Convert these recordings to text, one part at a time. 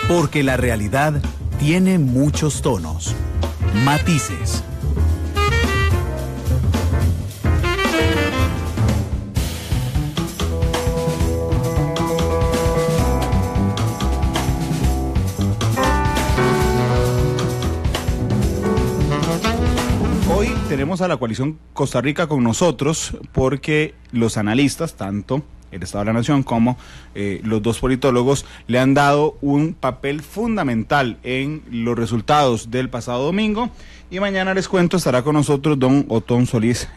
Porque la realidad tiene muchos tonos, matices. Hoy tenemos a la coalición Costa Rica con nosotros porque los analistas, tanto el Estado de la Nación como los dos politólogos, le han dado un papel fundamental en los resultados del pasado domingo. Y mañana, les cuento, estará con nosotros don Otón Solís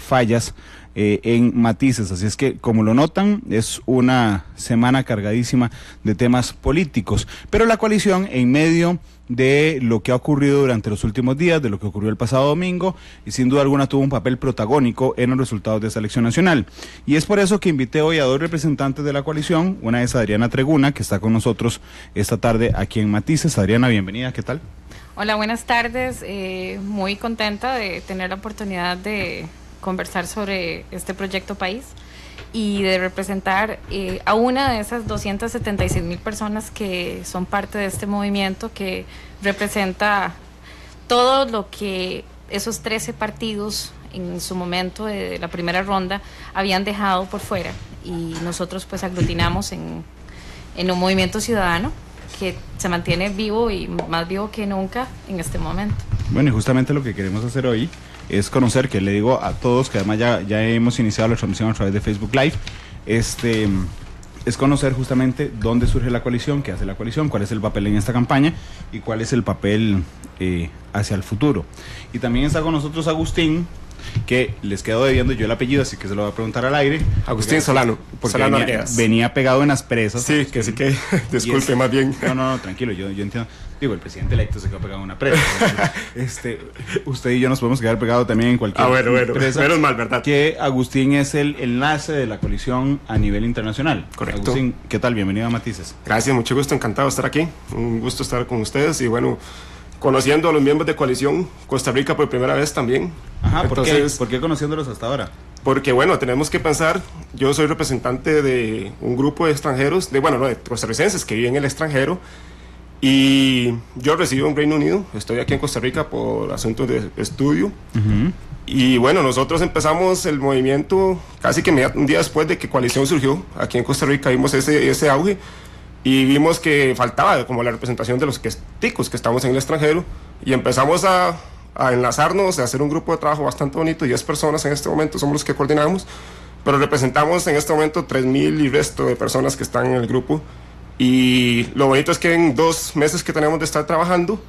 Fallas en Matices. Así es que, como lo notan, es una semana cargadísima de temas políticos. Pero la coalición, en medio de lo que ha ocurrido durante los últimos días, de lo que ocurrió el pasado domingo, y sin duda alguna tuvo un papel protagónico en los resultados de esa elección nacional. Y es por eso que invité hoy a dos representantes de la coalición. Una es Adriana Treguna, que está con nosotros esta tarde aquí en Matices. Adriana, bienvenida, ¿qué tal? Hola, buenas tardes. Muy contenta de tener la oportunidad de conversar sobre este proyecto país y de representar a una de esas 276,000 personas que son parte de este movimiento, que representa todo lo que esos 13 partidos en su momento de la primera ronda habían dejado por fuera, y nosotros pues aglutinamos en un movimiento ciudadano que se mantiene vivo y más vivo que nunca en este momento. Bueno, y justamente lo que queremos hacer hoy es conocer, que le digo a todos, que además ya hemos iniciado la transmisión a través de Facebook Live, es conocer justamente dónde surge la coalición, qué hace la coalición, cuál es el papel en esta campaña y cuál es el papel hacia el futuro. Y también está con nosotros Agustín, que les quedo debiendo yo el apellido, así que se lo voy a preguntar al aire. Agustín Solano, porque venía pegado en las presas. Sí, que sí que, disculpe más bien. No, tranquilo, yo entiendo. Digo, el presidente electo se quedó pegado en una presa. Usted y yo nos podemos quedar pegados también en cualquier presa. Menos mal, ¿verdad? Que Agustín es el enlace de la coalición a nivel internacional. Correcto. Agustín, ¿qué tal? Bienvenido a Matices. Gracias, mucho gusto, encantado de estar aquí. Un gusto estar con ustedes y bueno, conociendo a los miembros de coalición Costa Rica por primera vez también. Ajá, ¿por qué conociéndolos hasta ahora? Porque bueno, tenemos que pensar, yo soy representante de un grupo de extranjeros, de costarricenses que viven en el extranjero, y yo resido en Reino Unido, estoy aquí en Costa Rica por asuntos de estudio. Y bueno, nosotros empezamos el movimiento casi que un día después de que coalición surgió aquí en Costa Rica. Vimos ese auge y vimos que faltaba como la representación de los ticos que estamos en el extranjero, y empezamos a enlazarnos, a hacer un grupo de trabajo bastante bonito. 10 personas en este momento somos los que coordinamos, pero representamos en este momento 3,000 y resto de personas que están en el grupo. Y lo bonito es que en 2 meses que tenemos de estar trabajando,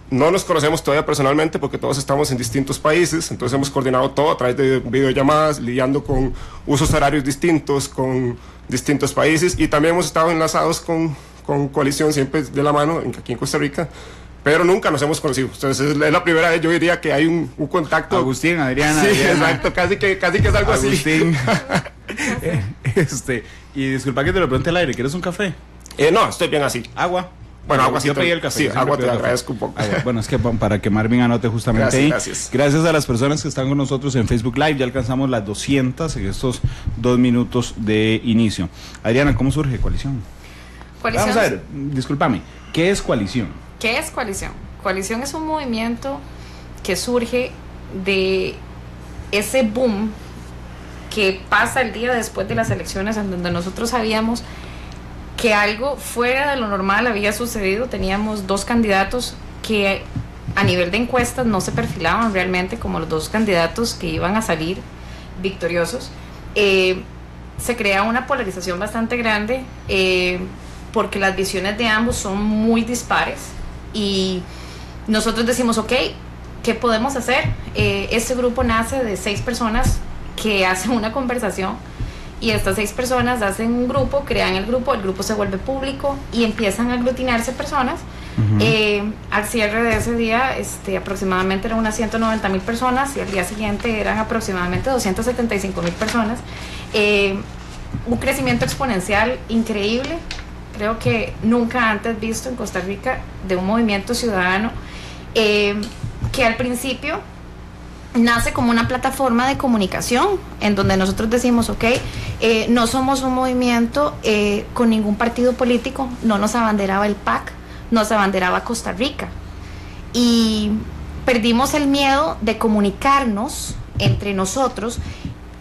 no nos conocemos todavía personalmente porque todos estamos en distintos países, entonces hemos coordinado todo a través de videollamadas, lidiando con usos horarios distintos, con distintos países, y también hemos estado enlazados con coalición siempre de la mano aquí en Costa Rica, pero nunca nos hemos conocido. Entonces es la primera vez, yo diría, que hay un contacto. Agustín, Adriana. Sí, Adriana. exacto, casi que es algo Agustín. así. Y disculpa que te lo pregunte al aire, ¿quieres un café? No, estoy bien así. ¿Agua? Bueno, agua sí. Yo pedí el café. Sí, agua te agradezco un poco. Agua. Bueno, es que para que Marvin anote justamente ahí. Gracias a las personas que están con nosotros en Facebook Live. Ya alcanzamos las 200 en estos 2 minutos de inicio. Adriana, ¿cómo surge coalición? Vamos a ver, discúlpame, ¿qué es coalición? ¿Qué es coalición? Coalición es un movimiento que surge de ese boom que pasa el día después de las elecciones, en donde nosotros sabíamos que algo fuera de lo normal había sucedido. Teníamos 2 candidatos que a nivel de encuestas no se perfilaban realmente como los 2 candidatos que iban a salir victoriosos. Se crea una polarización bastante grande porque las visiones de ambos son muy dispares, y nosotros decimos, ok, ¿qué podemos hacer? Este grupo nace de 6 personas que hacen una conversación, y estas 6 personas hacen un grupo, crean el grupo se vuelve público y empiezan a aglutinarse personas. Al cierre de ese día aproximadamente eran unas 190,000 personas, y al día siguiente eran aproximadamente 275,000 personas. Un crecimiento exponencial increíble, creo que nunca antes visto en Costa Rica, de un movimiento ciudadano que al principio nace como una plataforma de comunicación en donde nosotros decimos, ok, no somos un movimiento con ningún partido político, no nos abanderaba el PAC, nos abanderaba Costa Rica. Y perdimos el miedo de comunicarnos entre nosotros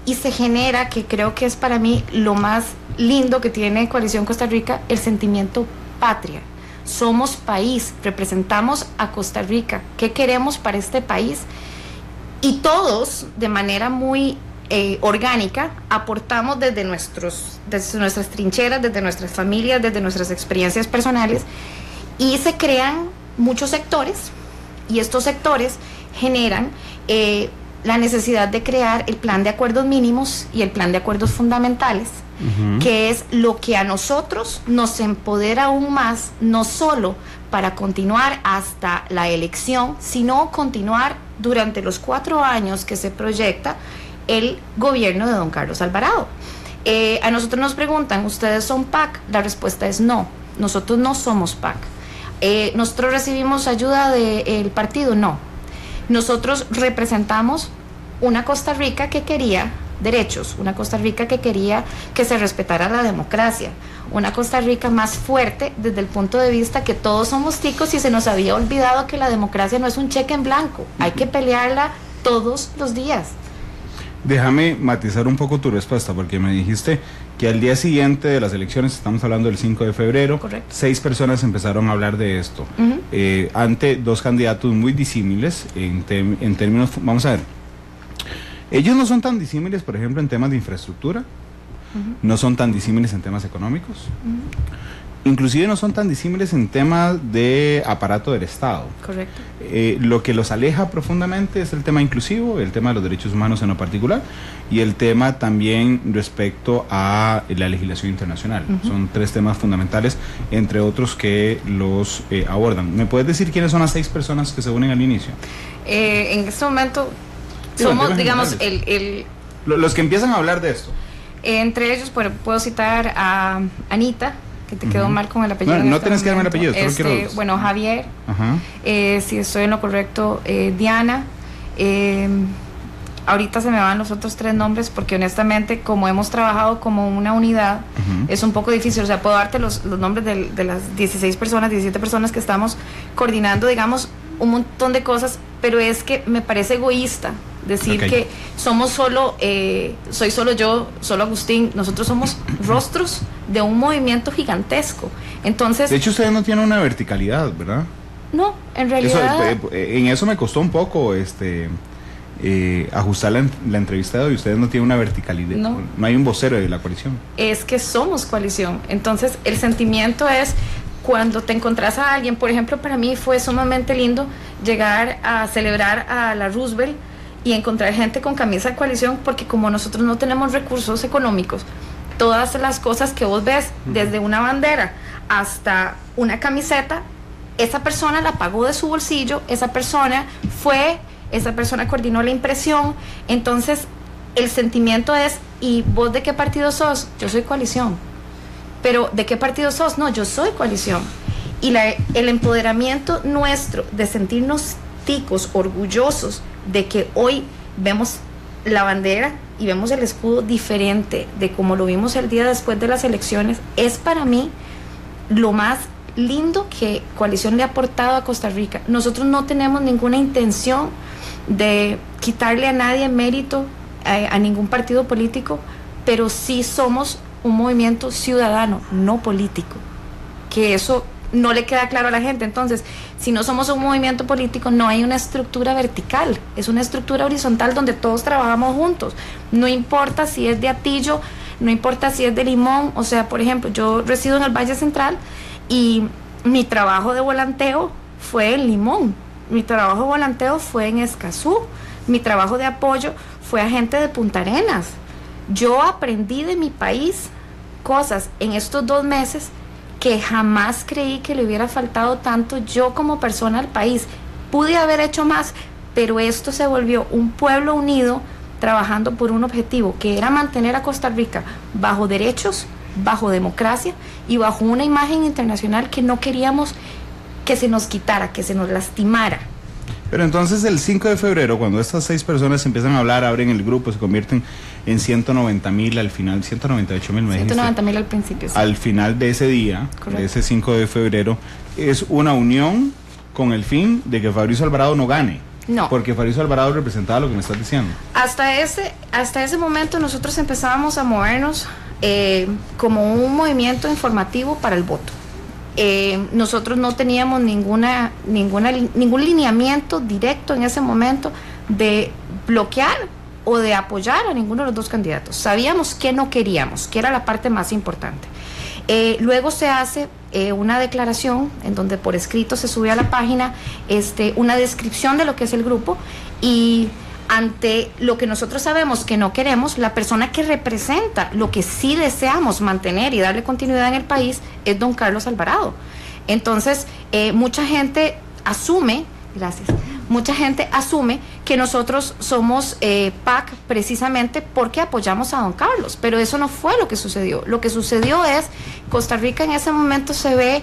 y se genera, que creo que es para mí lo más lindo que tiene Coalición Costa Rica, el sentimiento patria. Somos país, representamos a Costa Rica. ¿Qué queremos para este país? Y todos, de manera muy orgánica, aportamos desde nuestras trincheras, desde nuestras familias, desde nuestras experiencias personales, y se crean muchos sectores, y estos sectores generan la necesidad de crear el plan de acuerdos mínimos y el plan de acuerdos fundamentales, que es lo que a nosotros nos empodera aún más, no solo para continuar hasta la elección, sino continuar durante los 4 años que se proyecta el gobierno de don Carlos Alvarado. A nosotros nos preguntan, ¿ustedes son PAC? La respuesta es no, nosotros no somos PAC. ¿Nosotros recibimos ayuda del partido? No. Nosotros representamos una Costa Rica que quería derechos, una Costa Rica que quería que se respetara la democracia, una Costa Rica más fuerte desde el punto de vista que todos somos ticos y se nos había olvidado que la democracia no es un cheque en blanco, hay que pelearla todos los días. Déjame matizar un poco tu respuesta, porque me dijiste que al día siguiente de las elecciones, estamos hablando del 5 de febrero, correcto, 6 personas empezaron a hablar de esto, ante 2 candidatos muy disímiles en términos, vamos a ver, ellos no son tan disímiles, por ejemplo, en temas de infraestructura, no son tan disímiles en temas económicos, inclusive no son tan disímiles en temas de aparato del Estado. Correcto. Lo que los aleja profundamente es el tema inclusivo, el tema de los derechos humanos en lo particular, y el tema también respecto a la legislación internacional. Son 3 temas fundamentales, entre otros, que los abordan. ¿Me puedes decir quiénes son las 6 personas que se unen al inicio? En este momento somos, digamos, los que empiezan a hablar de esto. Entre ellos, puedo citar a Anita, que te quedó mal con el apellido. No tienes que darme el apellido, solo quiero... Bueno, Javier, si estoy en lo correcto, Diana, ahorita se me van los otros 3 nombres porque honestamente, como hemos trabajado como una unidad, es un poco difícil. O sea, puedo darte los nombres de las 16 personas, 17 personas que estamos coordinando, digamos, un montón de cosas, pero es que me parece egoísta decir que somos solo, soy solo yo, solo Agustín. Nosotros somos rostros de un movimiento gigantesco. Entonces, de hecho, ustedes no tienen una verticalidad, ¿verdad? No, en realidad... en eso me costó un poco ajustar la entrevista de hoy. Ustedes no tienen una verticalidad, no hay un vocero de la coalición. Es que somos coalición. Entonces, el sentimiento es... Cuando te encontrás a alguien, por ejemplo, para mí fue sumamente lindo llegar a celebrar a la Roosevelt y encontrar gente con camisa de coalición, porque como nosotros no tenemos recursos económicos, todas las cosas que vos ves, desde una bandera hasta una camiseta, esa persona la pagó de su bolsillo, esa persona coordinó la impresión. Entonces, el sentimiento es, ¿y vos de qué partido sos? Yo soy coalición. Pero, ¿de qué partido sos? No, yo soy coalición. Y el empoderamiento nuestro de sentirnos ticos, orgullosos de que hoy vemos la bandera y vemos el escudo diferente de como lo vimos el día después de las elecciones, es para mí lo más lindo que Coalición le ha aportado a Costa Rica. Nosotros no tenemos ninguna intención de quitarle a nadie mérito a ningún partido político, pero sí somos un movimiento ciudadano, no político, que eso no le queda claro a la gente. Entonces, si no somos un movimiento político, no hay una estructura vertical, es una estructura horizontal donde todos trabajamos juntos, no importa si es de Atillo, no importa si es de Limón. O sea, por ejemplo, yo resido en el Valle Central y mi trabajo de volanteo fue en Limón, mi trabajo de volanteo fue en Escazú, mi trabajo de apoyo fue a gente de Punta Arenas. Yo aprendí de mi país cosas en estos 2 meses que jamás creí que le hubiera faltado tanto yo como persona al país. Pude haber hecho más, pero esto se volvió un pueblo unido trabajando por un objetivo, que era mantener a Costa Rica bajo derechos, bajo democracia y bajo una imagen internacional que no queríamos que se nos quitara, que se nos lastimara. Pero entonces el 5 de febrero, cuando estas 6 personas empiezan a hablar, abren el grupo, se convierten en 190.000 al final, 198.000 me dijiste. 190.000 al principio, sí. Al final de ese día, Correcto. de ese 5 de febrero, es una unión con el fin de que Fabricio Alvarado no gane. No. Porque Fabricio Alvarado representaba lo que me estás diciendo. Hasta ese momento nosotros empezábamos a movernos como un movimiento informativo para el voto. Nosotros no teníamos ningún lineamiento directo en ese momento de bloquear o de apoyar a ninguno de los dos candidatos. Sabíamos que no queríamos, que era la parte más importante. Luego se hace una declaración en donde por escrito se sube a la página una descripción de lo que es el grupo, y ante lo que nosotros sabemos que no queremos, la persona que representa lo que sí deseamos mantener y darle continuidad en el país es don Carlos Alvarado. Entonces, mucha gente asume que nosotros somos PAC precisamente porque apoyamos a don Carlos, pero eso no fue lo que sucedió. Lo que sucedió es, Costa Rica en ese momento se ve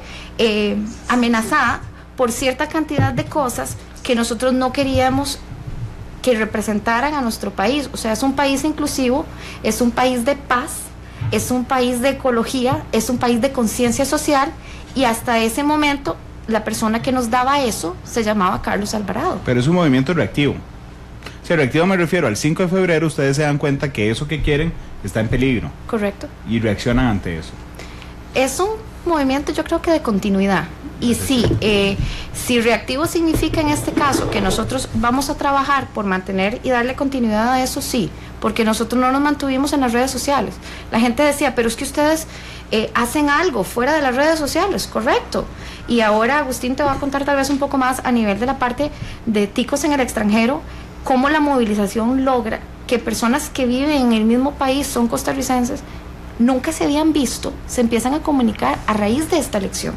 amenazada por cierta cantidad de cosas que nosotros no queríamos que representaran a nuestro país. O sea, es un país inclusivo, es un país de paz, es un país de ecología, es un país de conciencia social, y hasta ese momento la persona que nos daba eso se llamaba Carlos Alvarado. Pero es un movimiento reactivo. O sea, reactivo me refiero al 5 de febrero, ustedes se dan cuenta que eso que quieren está en peligro. Correcto. Y reaccionan ante eso. Es un movimiento, yo creo que de continuidad. Y sí, si reactivo significa en este caso que nosotros vamos a trabajar por mantener y darle continuidad a eso, sí, porque nosotros no nos mantuvimos en las redes sociales. La gente decía, pero es que ustedes hacen algo fuera de las redes sociales, correcto. Y ahora Agustín te va a contar tal vez un poco más a nivel de la parte de ticos en el extranjero, cómo la movilización logra que personas que viven en el mismo país, son costarricenses, nunca se habían visto, se empiezan a comunicar a raíz de esta elección.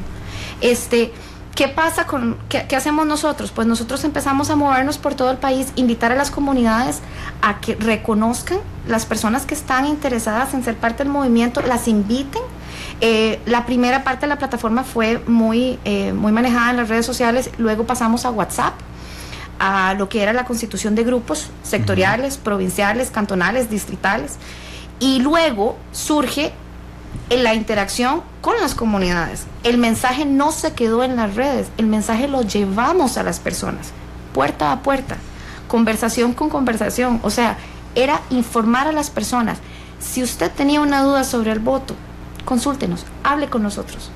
¿Qué pasa qué hacemos nosotros? Pues nosotros empezamos a movernos por todo el país, invitar a las comunidades a que reconozcan las personas que están interesadas en ser parte del movimiento, las inviten. La primera parte de la plataforma fue muy manejada en las redes sociales, luego pasamos a WhatsApp, a lo que era la constitución de grupos sectoriales, provinciales, cantonales, distritales, y luego surge la interacción con las comunidades. El mensaje no se quedó en las redes, el mensaje lo llevamos a las personas, puerta a puerta, conversación con conversación. O sea, era informar a las personas. Si usted tenía una duda sobre el voto, consúltenos, hable con nosotros.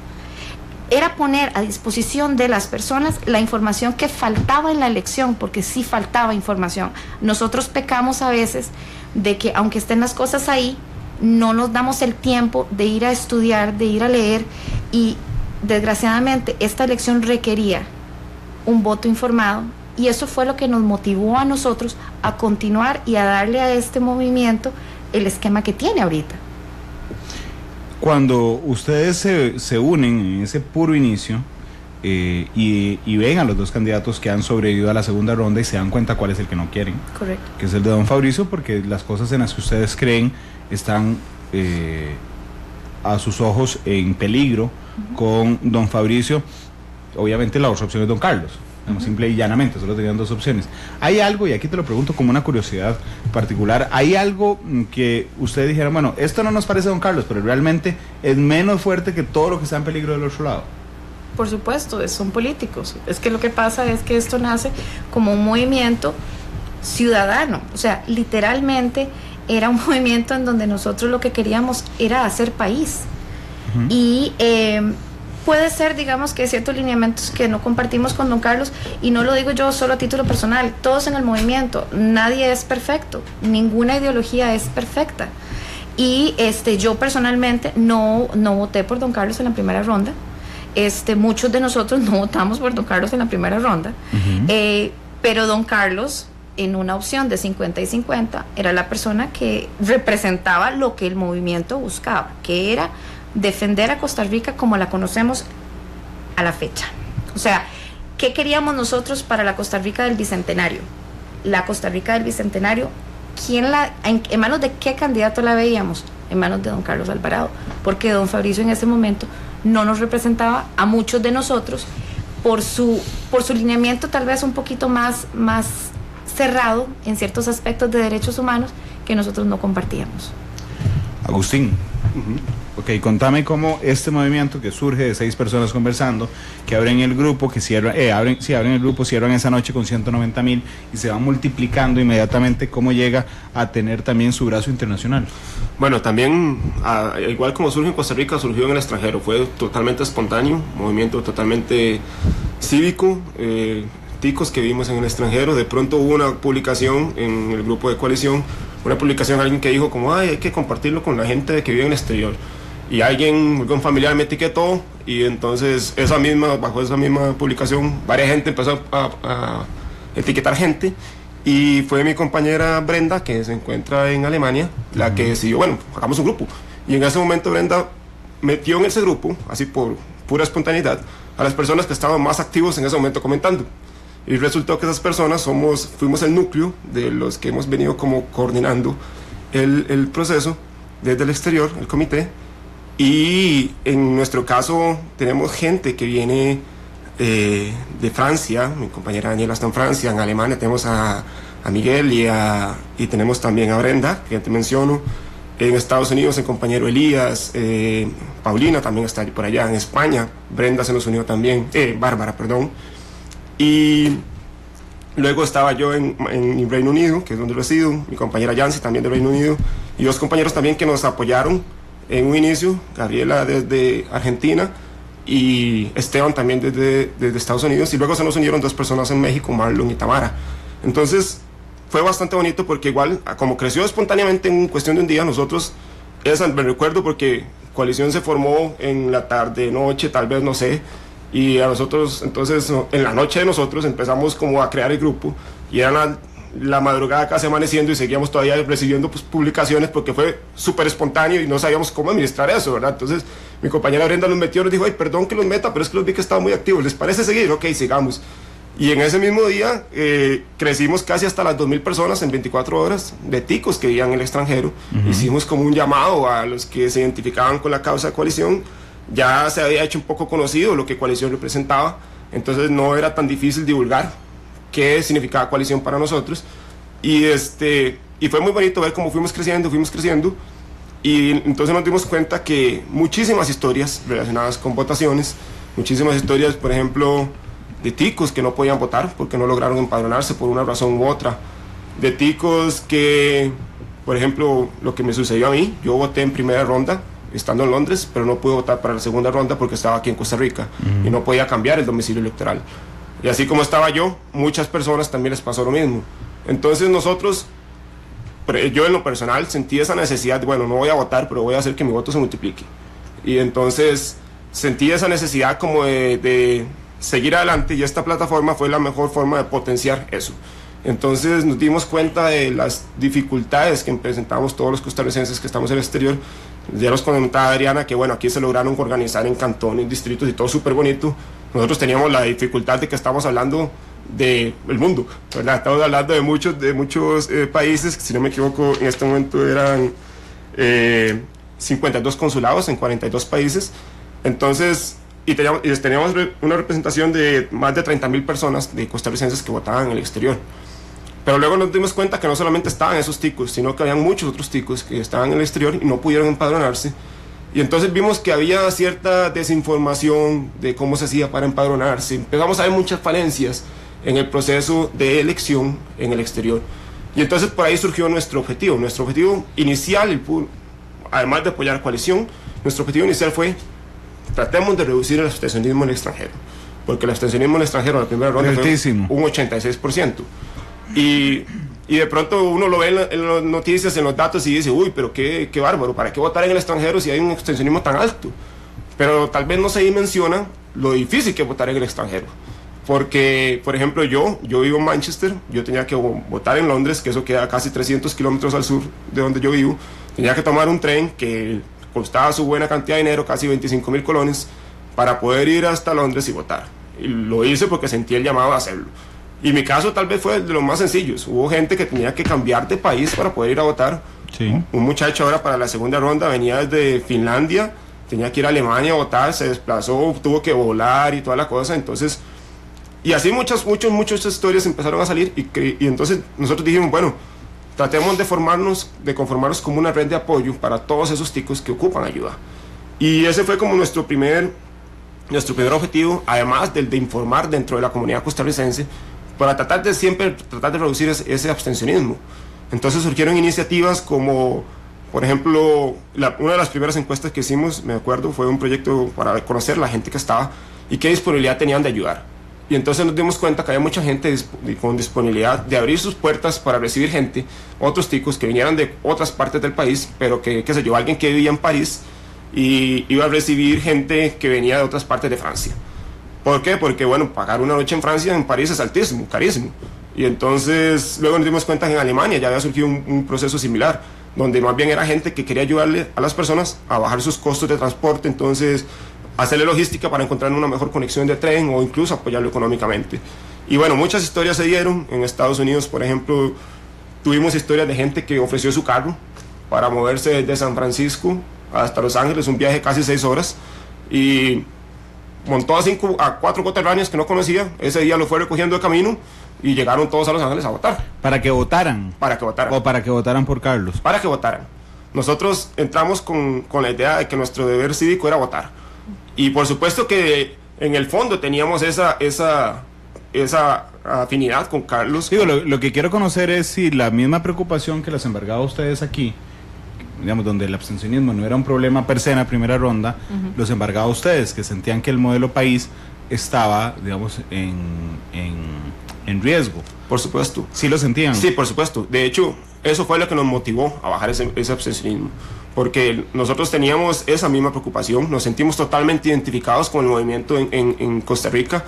Era poner a disposición de las personas la información que faltaba en la elección, porque sí faltaba información. Nosotros pecamos a veces de que, aunque estén las cosas ahí, no nos damos el tiempo de ir a estudiar, de ir a leer, y desgraciadamente esta elección requería un voto informado, y eso fue lo que nos motivó a nosotros a continuar y a darle a este movimiento el esquema que tiene ahorita. Cuando ustedes se unen en ese puro inicio y ven a los dos candidatos que han sobrevivido a la segunda ronda y se dan cuenta cuál es el que no quieren. Correcto. Que es el de don Fabricio, porque las cosas en las que ustedes creen están a sus ojos en peligro con don Fabricio. Obviamente la otra opción es don Carlos, simple y llanamente, solo tenían dos opciones. ¿Hay algo, y aquí te lo pregunto como una curiosidad particular, hay algo que ustedes dijeron, bueno, esto no nos parece don Carlos, pero realmente es menos fuerte que todo lo que está en peligro del otro lado? Por supuesto, son políticos. Es que lo que pasa es que esto nace como un movimiento ciudadano. O sea, literalmente era un movimiento en donde nosotros lo que queríamos era hacer país. Y puede ser, digamos, que hay ciertos lineamientos que no compartimos con don Carlos, y no lo digo yo solo a título personal, todos en el movimiento, nadie es perfecto, ninguna ideología es perfecta. Y yo personalmente no voté por don Carlos en la primera ronda. Muchos de nosotros no votamos por don Carlos en la primera ronda, pero don Carlos, en una opción de 50 y 50, era la persona que representaba lo que el movimiento buscaba, que era defender a Costa Rica como la conocemos a la fecha. O sea, ¿qué queríamos nosotros para la Costa Rica del Bicentenario? La Costa Rica del Bicentenario, ¿en manos de qué candidato la veíamos? En manos de don Carlos Alvarado, porque don Fabricio en ese momento no nos representaba a muchos de nosotros por su lineamiento tal vez un poquito más cerrado en ciertos aspectos de derechos humanos que nosotros no compartíamos. Agustín, ok, contame cómo este movimiento que surge de 6 personas conversando, que abren el grupo, que abren el grupo, cierran esa noche con 190,000 y se va multiplicando inmediatamente, cómo llega a tener también su brazo internacional. Bueno, también, igual como surge en Costa Rica, surgió en el extranjero, fue totalmente espontáneo, movimiento totalmente cívico, ticos que vimos en el extranjero. De pronto hubo una publicación en el grupo de coalición, una publicación, alguien que dijo como, hay que compartirlo con la gente que vive en el exterior. Y algún familiar me etiquetó, y entonces bajo esa misma publicación, varias gente empezó a etiquetar gente, y fue mi compañera Brenda, que se encuentra en Alemania, la que decidió, bueno, hagamos un grupo. Y en ese momento Brenda metió en ese grupo, así por pura espontaneidad, a las personas que estaban más activos en ese momento comentando. Y resultó que esas personas fuimos el núcleo de los que hemos venido como coordinando el proceso desde el exterior, el comité. Y en nuestro caso tenemos gente que viene de Francia, mi compañera Daniela está en Francia, en Alemania tenemos a Miguel y tenemos también a Brenda, que ya te menciono. En Estados Unidos el compañero Elías, Paulina también está por allá. En España Brenda se nos unió también, Bárbara, perdón. Y luego estaba yo en Reino Unido, que es donde resido, mi compañera Yancy también de Reino Unido, y 2 compañeros también que nos apoyaron en un inicio, Gabriela desde Argentina y Esteban también desde Estados Unidos, y luego se nos unieron 2 personas en México, Marlon y Tamara. Entonces fue bastante bonito porque igual, como creció espontáneamente en cuestión de un día, nosotros, me recuerdo porque Coalición se formó en la tarde, noche, tal vez, no sé, y a nosotros, entonces, en la noche de nosotros empezamos como a crear el grupo, y era la madrugada casi amaneciendo y seguíamos todavía recibiendo publicaciones porque fue súper espontáneo y no sabíamos cómo administrar eso, ¿verdad? Entonces mi compañera Brenda nos metió, nos dijo, ay, perdón que los meta, pero es que los vi que estaban muy activos, ¿les parece seguir? Ok, sigamos. Y en ese mismo día crecimos casi hasta las 2,000 personas en 24 horas de ticos que vivían en el extranjero. Hicimos como un llamado a los que se identificaban con la causa de Coalición. Ya se había hecho un poco conocido lo que Coalición representaba, entonces no era tan difícil divulgar qué significaba Coalición para nosotros, y fue muy bonito ver cómo fuimos creciendo, y entonces nos dimos cuenta que muchísimas historias relacionadas con votaciones, muchísimas historias, por ejemplo, de ticos que no podían votar porque no lograron empadronarse por una razón u otra, de ticos que, por ejemplo, lo que me sucedió a mí, yo voté en primera ronda estando en Londres, pero no pude votar para la segunda ronda porque estaba aquí en Costa Rica y no podía cambiar el domicilio electoral. Y así como estaba yo, muchas personas también les pasó lo mismo. Entonces nosotros, yo en lo personal sentí esa necesidad de, bueno, no voy a votar, pero voy a hacer que mi voto se multiplique. Y entonces sentí esa necesidad como de seguir adelante, y esta plataforma fue la mejor forma de potenciar eso. Entonces nos dimos cuenta de las dificultades que presentamos todos los costarricenses que estamos en el exterior. Ya nos comentaba Adriana que bueno, aquí se lograron organizar en cantones, en distritos y todo súper bonito. Nosotros teníamos la dificultad de que estamos hablando del mundo, ¿verdad? Estamos hablando de muchos países, si no me equivoco en este momento eran 52 consulados en 42 países. Entonces, y teníamos una representación de más de 30,000 personas de costarricenses que votaban en el exterior. Pero luego nos dimos cuenta que no solamente estaban esos ticos, sino que habían muchos otros ticos que estaban en el exterior y no pudieron empadronarse. Y entonces vimos que había cierta desinformación de cómo se hacía para empadronarse. Empezamos a ver muchas falencias en el proceso de elección en el exterior. Y entonces por ahí surgió nuestro objetivo. Nuestro objetivo inicial, además de apoyar a Coalición, nuestro objetivo inicial fue: tratemos de reducir el abstencionismo en el extranjero. Porque el abstencionismo en el extranjero en la primera ronda fue un 86%. Y de pronto uno lo ve en las noticias, en los datos, y dice, uy, pero qué bárbaro, ¿para qué votar en el extranjero si hay un abstencionismo tan alto? Pero tal vez no se dimensiona lo difícil que es votar en el extranjero. Porque, por ejemplo, yo vivo en Manchester, yo tenía que votar en Londres, que eso queda casi 300 kilómetros al sur de donde yo vivo. Tenía que tomar un tren que costaba su buena cantidad de dinero, casi 25,000 colones, para poder ir hasta Londres y votar. Y lo hice porque sentí el llamado a hacerlo. Y mi caso tal vez fue de los más sencillos. Hubo gente que tenía que cambiar de país para poder ir a votar. Sí. Un muchacho ahora para la segunda ronda venía desde Finlandia, tenía que ir a Alemania a votar, se desplazó, tuvo que volar y toda la cosa. Entonces, y así muchas historias empezaron a salir, y entonces nosotros dijimos, bueno, tratemos de conformarnos como una red de apoyo para todos esos ticos que ocupan ayuda. Y ese fue como nuestro primer objetivo, además del de informar dentro de la comunidad costarricense, para tratar de reducir ese abstencionismo. Entonces surgieron iniciativas como, por ejemplo, una de las primeras encuestas que hicimos, me acuerdo, fue un proyecto para conocer la gente que estaba y qué disponibilidad tenían de ayudar. Y entonces nos dimos cuenta que había mucha gente con disponibilidad de abrir sus puertas para recibir gente, otros ticos que vinieran de otras partes del país, pero que, qué sé yo, alguien que vivía en París y iba a recibir gente que venía de otras partes de Francia. ¿Por qué? Porque, bueno, pagar una noche en Francia, en París, es altísimo, carísimo. Y entonces luego nos dimos cuenta que en Alemania ya había surgido un proceso similar, donde más bien era gente que quería ayudarle a las personas a bajar sus costos de transporte, entonces hacerle logística para encontrar una mejor conexión de tren o incluso apoyarlo económicamente. Y bueno, muchas historias se dieron. En Estados Unidos, por ejemplo, tuvimos historias de gente que ofreció su carro para moverse desde San Francisco hasta Los Ángeles, un viaje de casi 6 horas, y montó a 4 coterráneos que no conocía. Ese día lo fue recogiendo de camino y llegaron todos a Los Ángeles a votar. ¿Para que votaran? Para que votaran. ¿O para que votaran por Carlos? Para que votaran. Nosotros entramos con la idea de que nuestro deber cívico era votar. Y por supuesto que en el fondo teníamos esa afinidad con Carlos. Digo, lo que quiero conocer es si la misma preocupación que les embargaba a ustedes aquí, digamos, donde el abstencionismo no era un problema per se en la primera ronda, los embargaba a ustedes, que sentían que el modelo país estaba, digamos, en riesgo. Por supuesto. ¿Sí lo sentían? Sí, por supuesto. De hecho, eso fue lo que nos motivó a bajar ese abstencionismo. Porque nosotros teníamos esa misma preocupación, nos sentimos totalmente identificados con el movimiento en Costa Rica,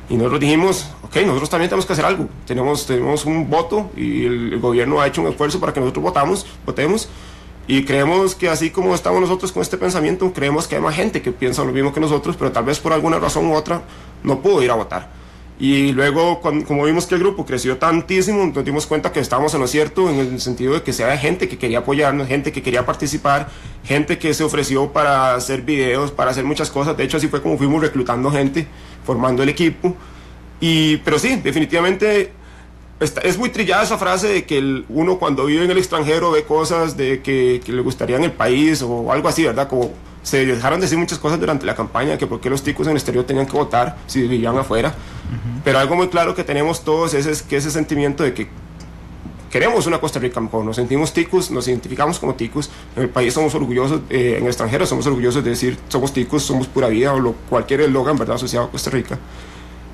y nosotros dijimos, ok, nosotros también tenemos que hacer algo. Tenemos un voto y el gobierno ha hecho un esfuerzo para que nosotros votemos, y creemos que así como estamos nosotros con este pensamiento, creemos que hay más gente que piensa lo mismo que nosotros, pero tal vez por alguna razón u otra no pudo ir a votar. Y luego, como vimos que el grupo creció tantísimo, nos dimos cuenta que estábamos en lo cierto, en el sentido de que había gente que quería apoyarnos, gente que quería participar, gente que se ofreció para hacer videos, para hacer muchas cosas. De hecho, así fue como fuimos reclutando gente, formando el equipo. Pero sí, definitivamente es muy trillada esa frase de que uno cuando vive en el extranjero ve cosas de que le gustaría en el país o algo así, ¿verdad? Como se dejaron de decir muchas cosas durante la campaña, que por qué los ticos en el exterior tenían que votar si vivían afuera. Pero algo muy claro que tenemos todos es ese sentimiento de que queremos una Costa Rica mejor, nos sentimos ticos, nos identificamos como ticos. En el país somos orgullosos, en el extranjero somos orgullosos de decir somos ticos, somos pura vida, o cualquier eslogan, ¿verdad?, asociado a Costa Rica.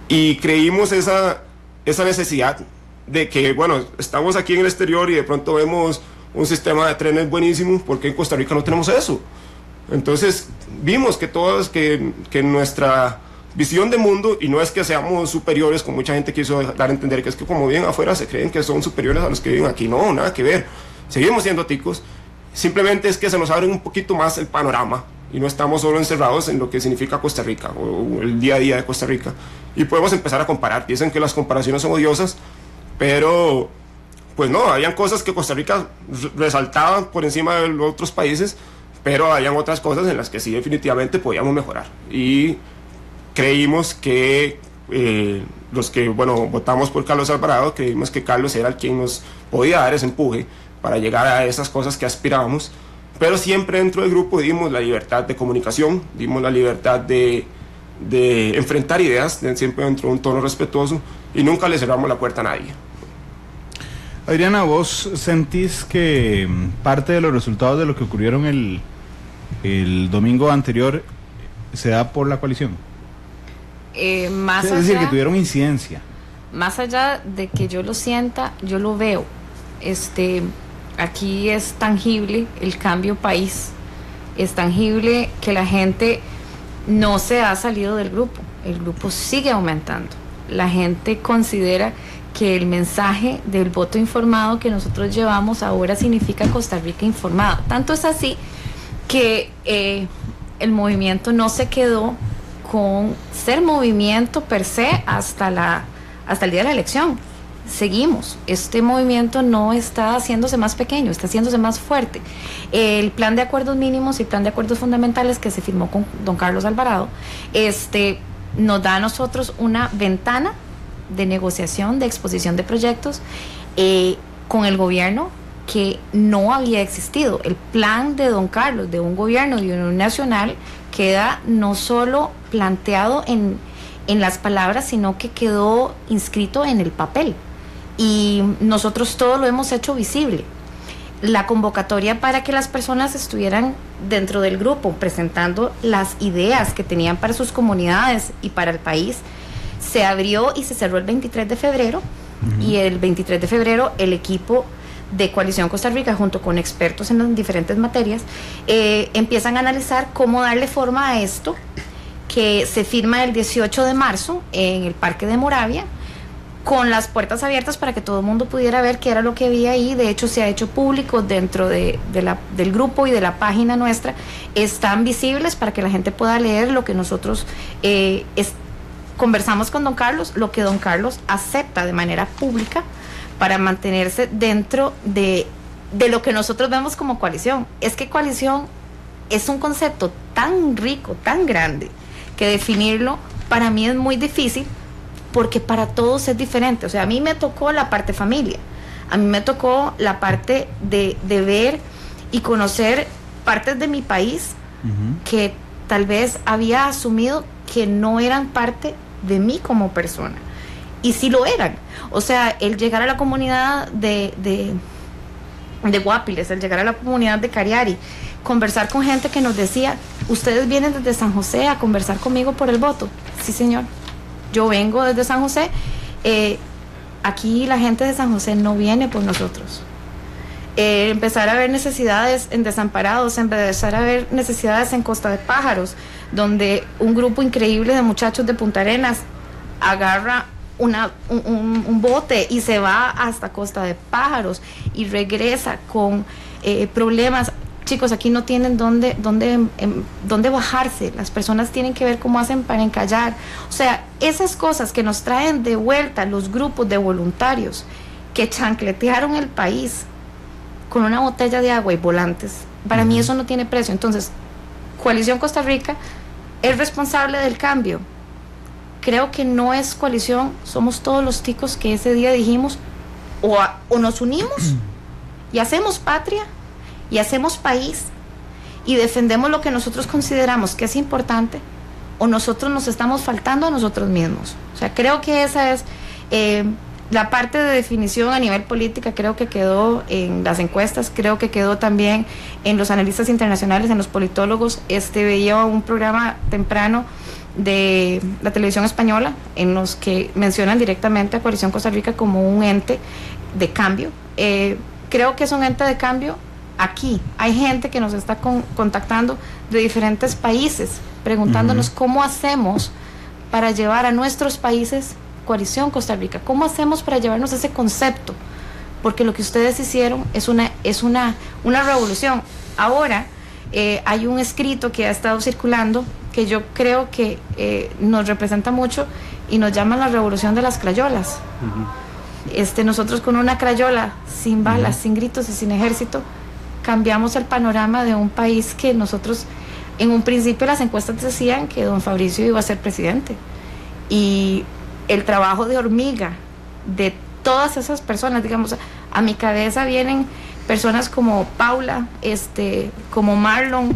Y creímos esa necesidad de que, bueno, estamos aquí en el exterior y de pronto vemos un sistema de trenes buenísimo, ¿por qué en Costa Rica no tenemos eso? Entonces vimos que nuestra visión de mundo, y no es que seamos superiores, como mucha gente quiso dar a entender, que es que como viven afuera se creen que son superiores a los que viven aquí. No, nada que ver, seguimos siendo ticos, simplemente es que se nos abre un poquito más el panorama y no estamos solo encerrados en lo que significa Costa Rica o el día a día de Costa Rica, y podemos empezar a comparar. Dicen que las comparaciones son odiosas, pero pues no, habían cosas que Costa Rica resaltaba por encima de los otros países, pero habían otras cosas en las que sí definitivamente podíamos mejorar. Y creímos que los que, bueno, votamos por Carlos Alvarado, creímos que Carlos era el quien nos podía dar ese empuje para llegar a esas cosas que aspirábamos, pero siempre dentro del grupo dimos la libertad de comunicación, dimos la libertad de enfrentar ideas, siempre dentro de un tono respetuoso, y nunca le cerramos la puerta a nadie. Adriana, ¿vos sentís que parte de los resultados de lo que ocurrieron el domingo anterior se da por la coalición? Más es allá, decir, que tuvieron incidencia. Más allá de que yo lo sienta, yo lo veo. Aquí es tangible el cambio país, es tangible que la gente no se ha salido del grupo, el grupo sigue aumentando. La gente considera que el mensaje del voto informado que nosotros llevamos ahora significa Costa Rica informada. Tanto es así que el movimiento no se quedó con ser movimiento per se hasta el día de la elección, seguimos. Este movimiento no está haciéndose más pequeño, está haciéndose más fuerte. El plan de acuerdos mínimos y plan de acuerdos fundamentales que se firmó con don Carlos Alvarado, nos da a nosotros una ventana de negociación, de exposición de proyectos con el gobierno que no había existido. El plan de don Carlos, de un gobierno de unión nacional, queda no solo planteado en las palabras, sino que quedó inscrito en el papel. Y nosotros todo lo hemos hecho visible. La convocatoria para que las personas estuvieran dentro del grupo presentando las ideas que tenían para sus comunidades y para el país se abrió y se cerró el 23 de febrero. Y el 23 de febrero el equipo de Coalición Costa Rica, junto con expertos en las diferentes materias, empiezan a analizar cómo darle forma a esto, que se firma el 18 de marzo en el Parque de Moravia, con las puertas abiertas para que todo el mundo pudiera ver qué era lo que había ahí. De hecho, se ha hecho público dentro del grupo y de la página nuestra. Están visibles para que la gente pueda leer lo que nosotros conversamos con don Carlos, lo que don Carlos acepta de manera pública para mantenerse dentro de lo que nosotros vemos como coalición. Es que coalición es un concepto tan rico, tan grande, que definirlo para mí es muy difícil, porque para todos es diferente. O sea, a mí me tocó la parte familia, a mí me tocó la parte de ver y conocer partes de mi país que tal vez había asumido que no eran parte de mí como persona, y sí lo eran. O sea, el llegar a la comunidad de Guapiles, el llegar a la comunidad de Cariari, conversar con gente que nos decía: ustedes vienen desde San José a conversar conmigo por el voto. Sí, señor, yo vengo desde San José. Aquí la gente de San José no viene por nosotros. Empezar a ver necesidades en Desamparados, empezar a ver necesidades en Costa de Pájaros, donde un grupo increíble de muchachos de Punta Arenas agarra un bote y se va hasta Costa de Pájaros y regresa con problemas. Chicos, aquí no tienen dónde bajarse. Las personas tienen que ver cómo hacen para encallar. O sea, esas cosas que nos traen de vuelta los grupos de voluntarios que chancletearon el país con una botella de agua y volantes, para mí eso no tiene precio. Entonces, Coalición Costa Rica es responsable del cambio. Creo que no es coalición, somos todos los ticos que ese día dijimos: o nos unimos y hacemos patria y hacemos país y defendemos lo que nosotros consideramos que es importante, o nosotros nos estamos faltando a nosotros mismos. O sea, creo que esa es la parte de definición a nivel política. Creo que quedó en las encuestas, creo que quedó también en los analistas internacionales, en los politólogos. Veía un programa temprano de la televisión española en los que mencionan directamente a Coalición Costa Rica como un ente de cambio. Creo que es un ente de cambio. Aquí hay gente que nos está contactando de diferentes países, preguntándonos cómo hacemos para llevar a nuestros países Coalición Costa Rica, cómo hacemos para llevarnos ese concepto, porque lo que ustedes hicieron es una revolución. Ahora hay un escrito que ha estado circulando que yo creo que nos representa mucho y nos llama la revolución de las crayolas. Nosotros con una crayola, sin balas, sin gritos y sin ejército, cambiamos el panorama de un país que nosotros, en un principio las encuestas decían que don Fabricio iba a ser presidente, y el trabajo de hormiga de todas esas personas, digamos, a mi cabeza vienen personas como Paula, como Marlon,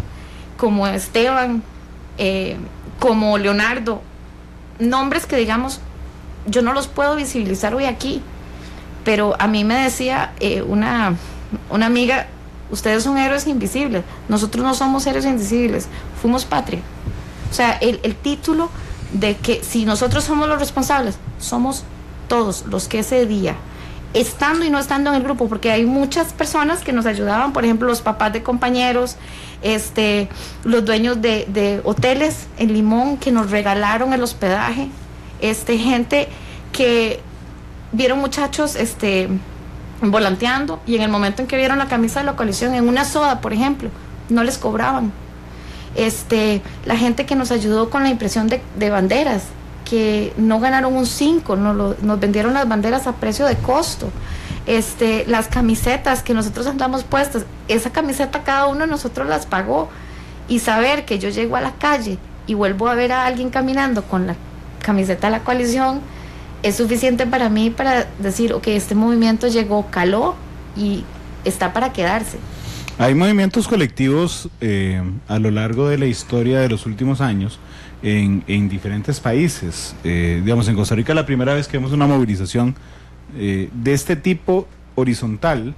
como Esteban, como Leonardo, nombres que, digamos, yo no los puedo visibilizar hoy aquí, pero a mí me decía una amiga: ustedes son héroes invisibles. Nosotros no somos héroes invisibles, fuimos patria. O sea, el título de que si nosotros somos los responsables, somos todos los que ese día, estando y no estando en el grupo, porque hay muchas personas que nos ayudaban, por ejemplo, los papás de compañeros, los dueños de hoteles en Limón que nos regalaron el hospedaje, gente que vieron muchachos volanteando, y en el momento en que vieron la camisa de la coalición en una soda, por ejemplo, no les cobraban. La gente que nos ayudó con la impresión de banderas, que no ganaron un 5, nos vendieron las banderas a precio de costo. Las camisetas que nosotros andamos puestas, esa camiseta cada uno de nosotros las pagó, y saber que yo llego a la calle y vuelvo a ver a alguien caminando con la camiseta de la coalición es suficiente para mí para decir, ok, este movimiento llegó, caló y está para quedarse. Hay movimientos colectivos a lo largo de la historia de los últimos años en diferentes países. Digamos, en Costa Rica la primera vez que vemos una movilización de este tipo horizontal,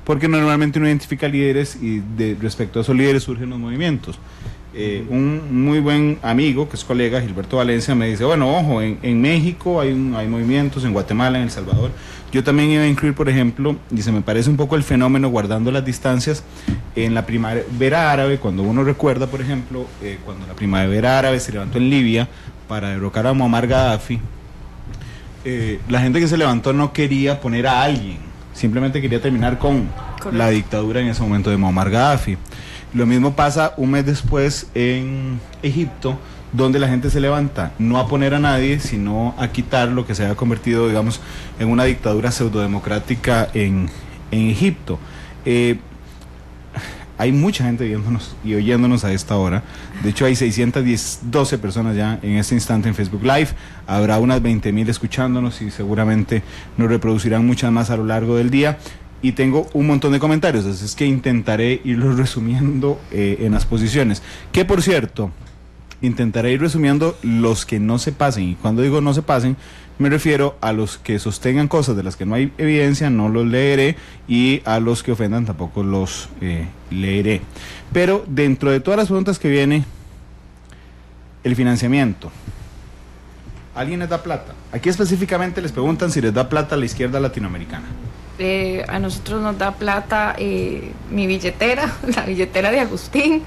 porque normalmente uno identifica líderes y respecto a esos líderes surgen los movimientos. Un muy buen amigo, que es colega, Gilberto Valencia, me dice, bueno, ojo, en México hay movimientos, en Guatemala, en El Salvador. Yo también iba a incluir, por ejemplo, dice, me parece un poco el fenómeno, guardando las distancias, en la primavera árabe, cuando uno recuerda, por ejemplo, cuando la primavera árabe se levantó en Libia para derrocar a Muammar Gaddafi, la gente que se levantó no quería poner a alguien, simplemente quería terminar con la dictadura en ese momento de Muammar Gaddafi. Lo mismo pasa un mes después en Egipto, donde la gente se levanta no a poner a nadie, sino a quitar lo que se había convertido, digamos, en una dictadura pseudodemocrática en Egipto. Hay mucha gente viéndonos y oyéndonos a esta hora. De hecho, hay 612 personas ya en este instante en Facebook Live. Habrá unas 20.000 escuchándonos y seguramente nos reproducirán muchas más a lo largo del día. Y tengo un montón de comentarios, así es que intentaré irlos resumiendo en las posiciones. Que, por cierto, intentaré ir resumiendo los que no se pasen. Y cuando digo no se pasen, me refiero a los que sostengan cosas de las que no hay evidencia, no los leeré, y a los que ofendan tampoco los leeré. Pero dentro de todas las preguntas que viene, el financiamiento. ¿Alguien les da plata? Aquí específicamente les preguntan si les da plata a la izquierda latinoamericana. A nosotros nos da plata mi billetera, la billetera de Agustín,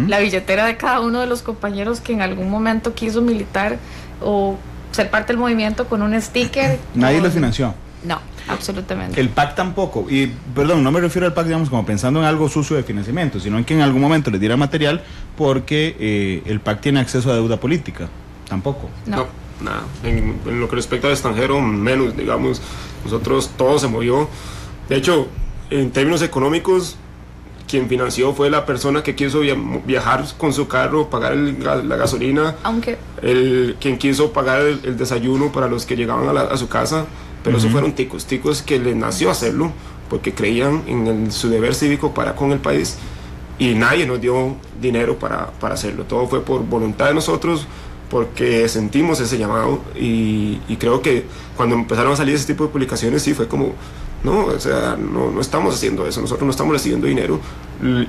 la billetera de cada uno de los compañeros que en algún momento quiso militar o ser parte del movimiento con un sticker. ¿Nadie lo financió? No, absolutamente. El PAC tampoco. Y perdón, no me refiero al PAC, digamos, como pensando en algo sucio de financiamiento, sino en que en algún momento les diera material, porque el PAC tiene acceso a deuda política. Tampoco. No. Nada. En lo que respecta al extranjero, menos, digamos. Nosotros todo se movió. De hecho, en términos económicos, quien financió fue la persona que quiso viajar con su carro, pagar la gasolina, aunque quien quiso pagar el desayuno para los que llegaban a su casa, pero eso fueron ticos que les nació hacerlo, porque creían en su deber cívico para con el país, y nadie nos dio dinero para hacerlo. Todo fue por voluntad de nosotros, porque sentimos ese llamado, y creo que cuando empezaron a salir ese tipo de publicaciones, sí fue como, no, o sea, no estamos haciendo eso, nosotros no estamos recibiendo dinero,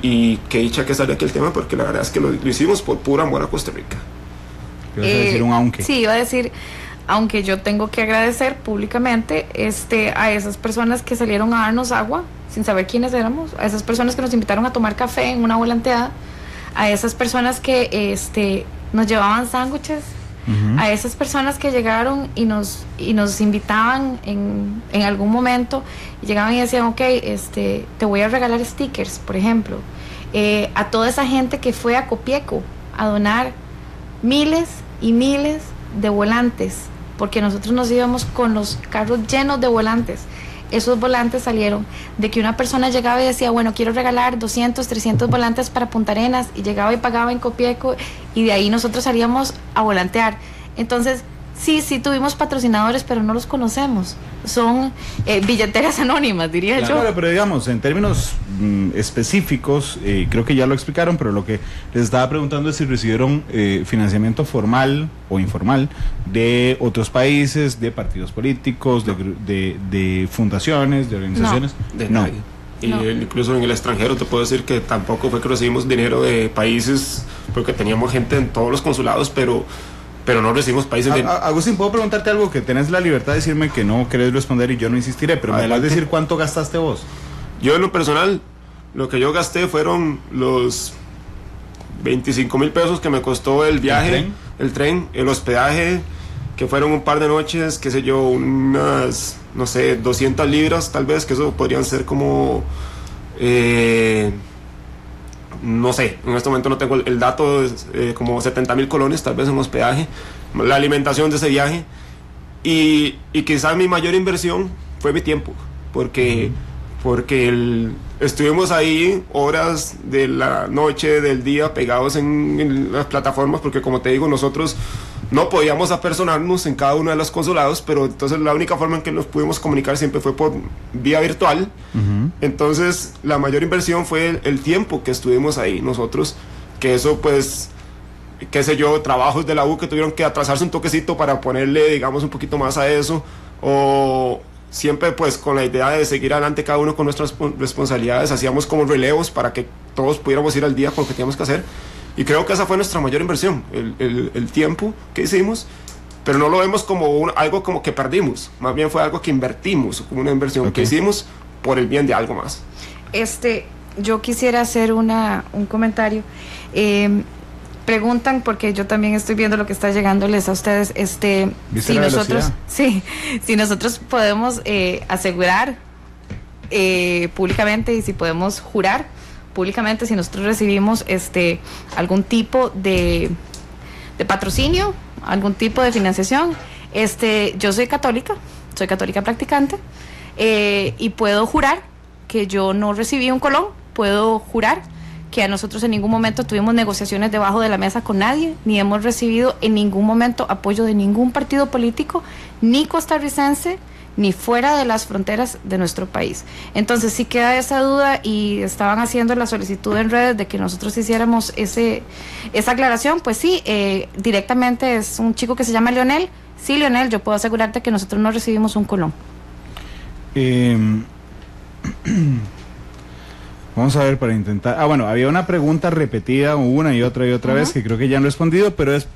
y qué dicha que sale aquí el tema, porque la verdad es que lo hicimos por pura amor a Costa Rica. ¿Ibas a decir un aunque? Sí, iba a decir, aunque yo tengo que agradecer públicamente a esas personas que salieron a darnos agua sin saber quiénes éramos, a esas personas que nos invitaron a tomar café en una volanteada, a esas personas que nos llevaban sándwiches, a esas personas que llegaron y nos invitaban en algún momento, y llegaban y decían, ok, te voy a regalar stickers, por ejemplo, a toda esa gente que fue a Copieco a donar miles y miles de volantes, porque nosotros nos íbamos con los carros llenos de volantes. Esos volantes salieron de que una persona llegaba y decía, bueno, quiero regalar 200, 300 volantes para Punta Arenas, y llegaba y pagaba en Copieco, y de ahí nosotros salíamos a volantear. Entonces, sí tuvimos patrocinadores, pero no los conocemos. Son billeteras anónimas, diría yo. Claro, pero digamos, en términos específicos, creo que ya lo explicaron, pero lo que les estaba preguntando es si recibieron financiamiento formal o informal de otros países, de partidos políticos, de fundaciones, de organizaciones. No. Y incluso en el extranjero te puedo decir que tampoco fue que recibimos dinero de países, porque teníamos gente en todos los consulados, pero no recibimos países de... Agustín, ¿puedo preguntarte algo? Que tenés la libertad de decirme que no querés responder y yo no insistiré, pero me vas a decir cuánto gastaste vos. Yo, en lo personal, lo que yo gasté fueron los 25,000 pesos que me costó el viaje, el tren, el hospedaje, que fueron un par de noches, qué sé yo, unas, no sé, 200 libras tal vez, que eso podrían ser como no sé, en este momento no tengo el dato, como 70,000 colones tal vez en hospedaje, la alimentación de ese viaje, y quizás mi mayor inversión fue mi tiempo, porque estuvimos ahí horas de la noche, del día, pegados en las plataformas, porque como te digo, nosotros no podíamos apersonarnos en cada uno de los consulados, pero entonces la única forma en que nos pudimos comunicar siempre fue por vía virtual. Entonces la mayor inversión fue el tiempo que estuvimos ahí nosotros, que eso pues, qué sé yo, trabajos de la U que tuvieron que atrasarse un toquecito para ponerle, digamos, un poquito más a eso, o siempre pues con la idea de seguir adelante cada uno con nuestras responsabilidades, hacíamos como relevos para que todos pudiéramos ir al día con lo que teníamos que hacer, y creo que esa fue nuestra mayor inversión, el tiempo que hicimos, pero no lo vemos como algo como que perdimos, más bien fue algo que invertimos, como una inversión que hicimos por el bien de algo más. Yo quisiera hacer un comentario. Preguntan, porque yo también estoy viendo lo que está llegándoles a ustedes, si nosotros podemos asegurar públicamente, y si podemos jurar públicamente si nosotros recibimos algún tipo de patrocinio, algún tipo de financiación. Yo soy católica practicante, y puedo jurar que yo no recibí un colón, puedo jurar que a nosotros en ningún momento tuvimos negociaciones debajo de la mesa con nadie, ni hemos recibido en ningún momento apoyo de ningún partido político, ni costarricense, ni fuera de las fronteras de nuestro país. Entonces sí queda esa duda, y estaban haciendo la solicitud en redes de que nosotros hiciéramos esa aclaración. Pues sí, directamente es un chico que se llama Leonel. Sí, Leonel, yo puedo asegurarte que nosotros no recibimos un colón. Vamos a ver para intentar... bueno, había una pregunta repetida una y otra vez que creo que ya han respondido, pero es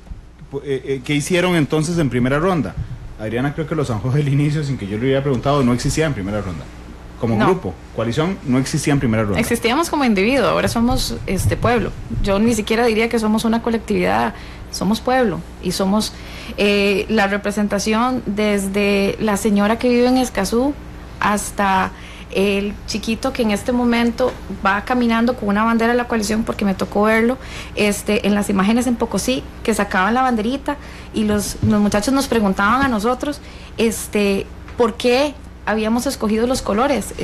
¿qué hicieron entonces en primera ronda? Adriana creo que lo zanjó del inicio sin que yo le hubiera preguntado. No existía en primera ronda. Como grupo, coalición, no existía en primera ronda. Existíamos como individuo, ahora somos pueblo. Yo ni siquiera diría que somos una colectividad, somos pueblo, y somos la representación desde la señora que vive en Escazú hasta el chiquito que en este momento va caminando con una bandera de la coalición, porque me tocó verlo en las imágenes en Pocosí, que sacaban la banderita, y los muchachos nos preguntaban a nosotros por qué habíamos escogido los colores.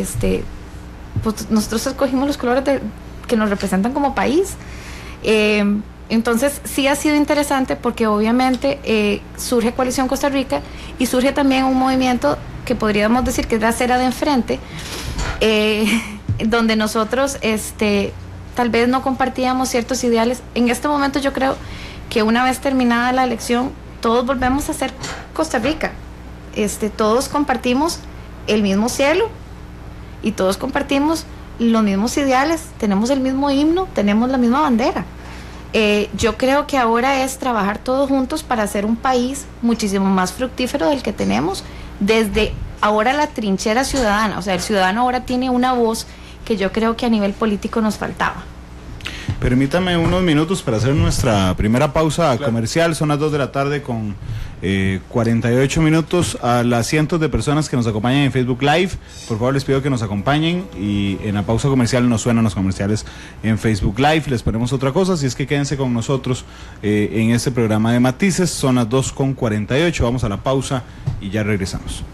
Pues nosotros escogimos los colores que nos representan como país. Entonces sí ha sido interesante, porque obviamente surge Coalición Costa Rica, y surge también un movimiento que podríamos decir que es la acera de enfrente, donde nosotros tal vez no compartíamos ciertos ideales. En este momento yo creo que una vez terminada la elección, todos volvemos a ser Costa Rica. Todos compartimos el mismo cielo, y todos compartimos los mismos ideales, tenemos el mismo himno, tenemos la misma bandera. Yo creo que ahora es trabajar todos juntos para hacer un país muchísimo más fructífero del que tenemos, desde ahora la trinchera ciudadana. O sea, el ciudadano ahora tiene una voz que yo creo que a nivel político nos faltaba. Permítame unos minutos para hacer nuestra primera pausa comercial. Son las 2 de la tarde con 48 minutos. A las cientos de personas que nos acompañan en Facebook Live, por favor les pido que nos acompañen, y en la pausa comercial nos suenan los comerciales en Facebook Live. Les ponemos otra cosa, si es que quédense con nosotros en este programa de Matices. Son las 2 con 48, vamos a la pausa y ya regresamos.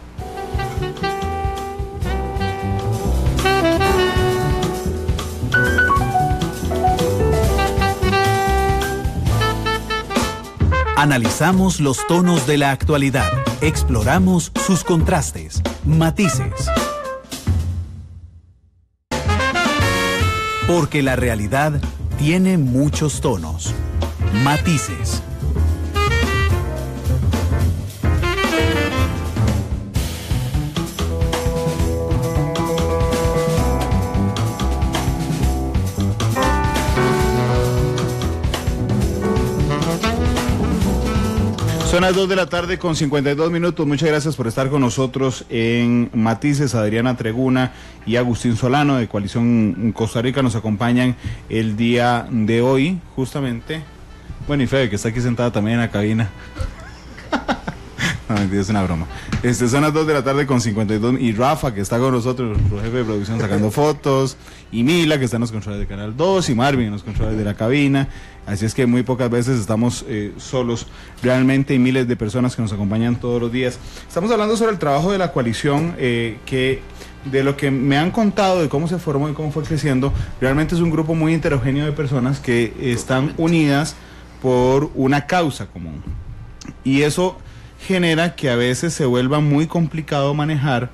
Analizamos los tonos de la actualidad, exploramos sus contrastes, matices. Porque la realidad tiene muchos tonos, matices. Son las 2 de la tarde con 52 minutos. Muchas gracias por estar con nosotros en Matices. Adriana Treguna y Agustín Solano de Coalición Costa Rica nos acompañan el día de hoy, justamente. Bueno, y Fede, que está aquí sentada también en la cabina. No, mentira, es una broma. Son las 2 de la tarde con 52 y Rafa, que está con nosotros, nuestro jefe de producción, sacando fotos, y Mila, que está en los controles de Canal 2, y Marvin en los controles de la cabina. Así es que muy pocas veces estamos solos realmente, y miles de personas que nos acompañan todos los días. Estamos hablando sobre el trabajo de la coalición, que de lo que me han contado de cómo se formó y cómo fue creciendo, realmente es un grupo muy heterogéneo de personas que están unidas por una causa común. Y eso genera que a veces se vuelva muy complicado manejar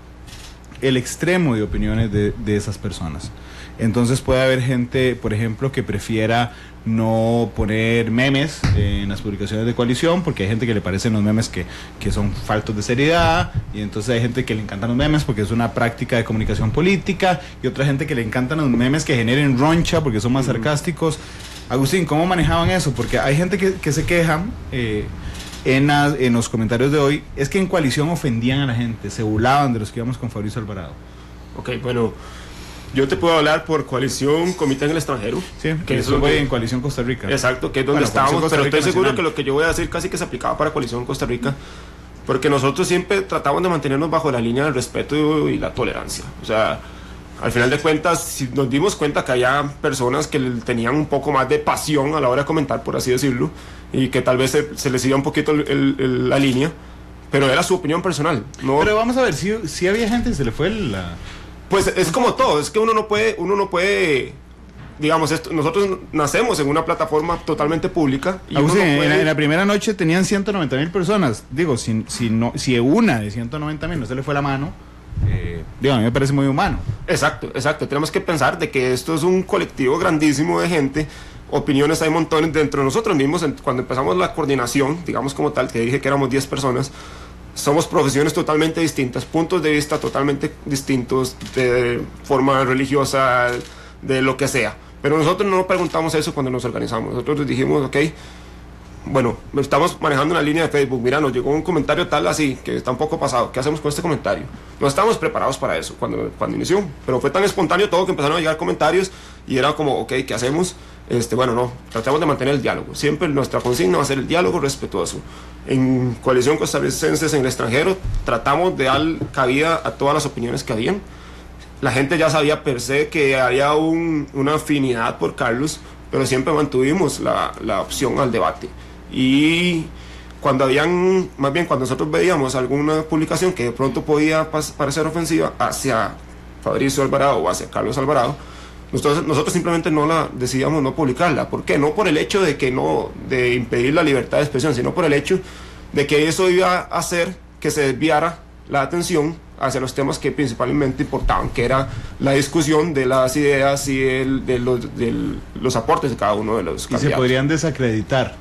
el extremo de opiniones de esas personas. Entonces puede haber gente, por ejemplo, que prefiera no poner memes en las publicaciones de coalición, porque hay gente que le parecen los memes que son faltos de seriedad, y entonces hay gente que le encantan los memes porque es una práctica de comunicación política, y otra gente que le encantan los memes que generen roncha porque son más sarcásticos. Agustín, ¿cómo manejaban eso? Porque hay gente que se queja en los comentarios de hoy, es que en coalición ofendían a la gente, se burlaban de los que íbamos con Fabricio Alvarado. Ok, bueno, yo te puedo hablar por Coalición Comité en el Extranjero. Sí, que eso fue en Coalición Costa Rica. Exacto, que es donde estábamos, pero estoy seguro que lo que yo voy a decir casi que se aplicaba para Coalición Costa Rica, porque nosotros siempre tratamos de mantenernos bajo la línea del respeto y la tolerancia. O sea, al final de cuentas, si nos dimos cuenta que había personas que tenían un poco más de pasión a la hora de comentar, por así decirlo, y que tal vez se les iba un poquito la línea, pero era su opinión personal. ¿No? Pero vamos a ver, si había gente que se le fue la... Pues es como todo, es que uno no puede, digamos, nosotros nacemos en una plataforma totalmente pública. Y en la primera noche tenían 190,000 personas. Digo, si una de 190,000 no se le fue la mano, digo, a mí me parece muy humano. Exacto. Tenemos que pensar de que esto es un colectivo grandísimo de gente. Opiniones hay montones dentro de nosotros mismos. Cuando empezamos la coordinación, digamos como tal, que dije que éramos 10 personas, somos profesiones totalmente distintas, puntos de vista totalmente distintos, de forma religiosa, de lo que sea. Pero nosotros no nos preguntamos eso cuando nos organizamos. Nosotros dijimos, ok, bueno, estamos manejando una línea de Facebook, mira, nos llegó un comentario tal así, que está un poco pasado, ¿qué hacemos con este comentario? No estábamos preparados para eso cuando inició, pero fue tan espontáneo todo que empezaron a llegar comentarios y era como, ok, ¿qué hacemos? Bueno, no, tratamos de mantener el diálogo. Siempre nuestra consigna va a ser el diálogo respetuoso. En Coalición Costarricenses en el Extranjero tratamos de dar cabida a todas las opiniones que habían. La gente ya sabía per se que había una afinidad por Carlos, pero siempre mantuvimos la opción al debate. Y cuando cuando nosotros veíamos alguna publicación que de pronto podía parecer ofensiva hacia Fabricio Alvarado o hacia Carlos Alvarado, nosotros simplemente decidíamos no publicarla. ¿Por qué? No por el hecho de impedir la libertad de expresión, sino por el hecho de que eso iba a hacer que se desviara la atención hacia los temas que principalmente importaban, que era la discusión de las ideas y de los aportes de cada uno de los candidatos. Y se podrían desacreditar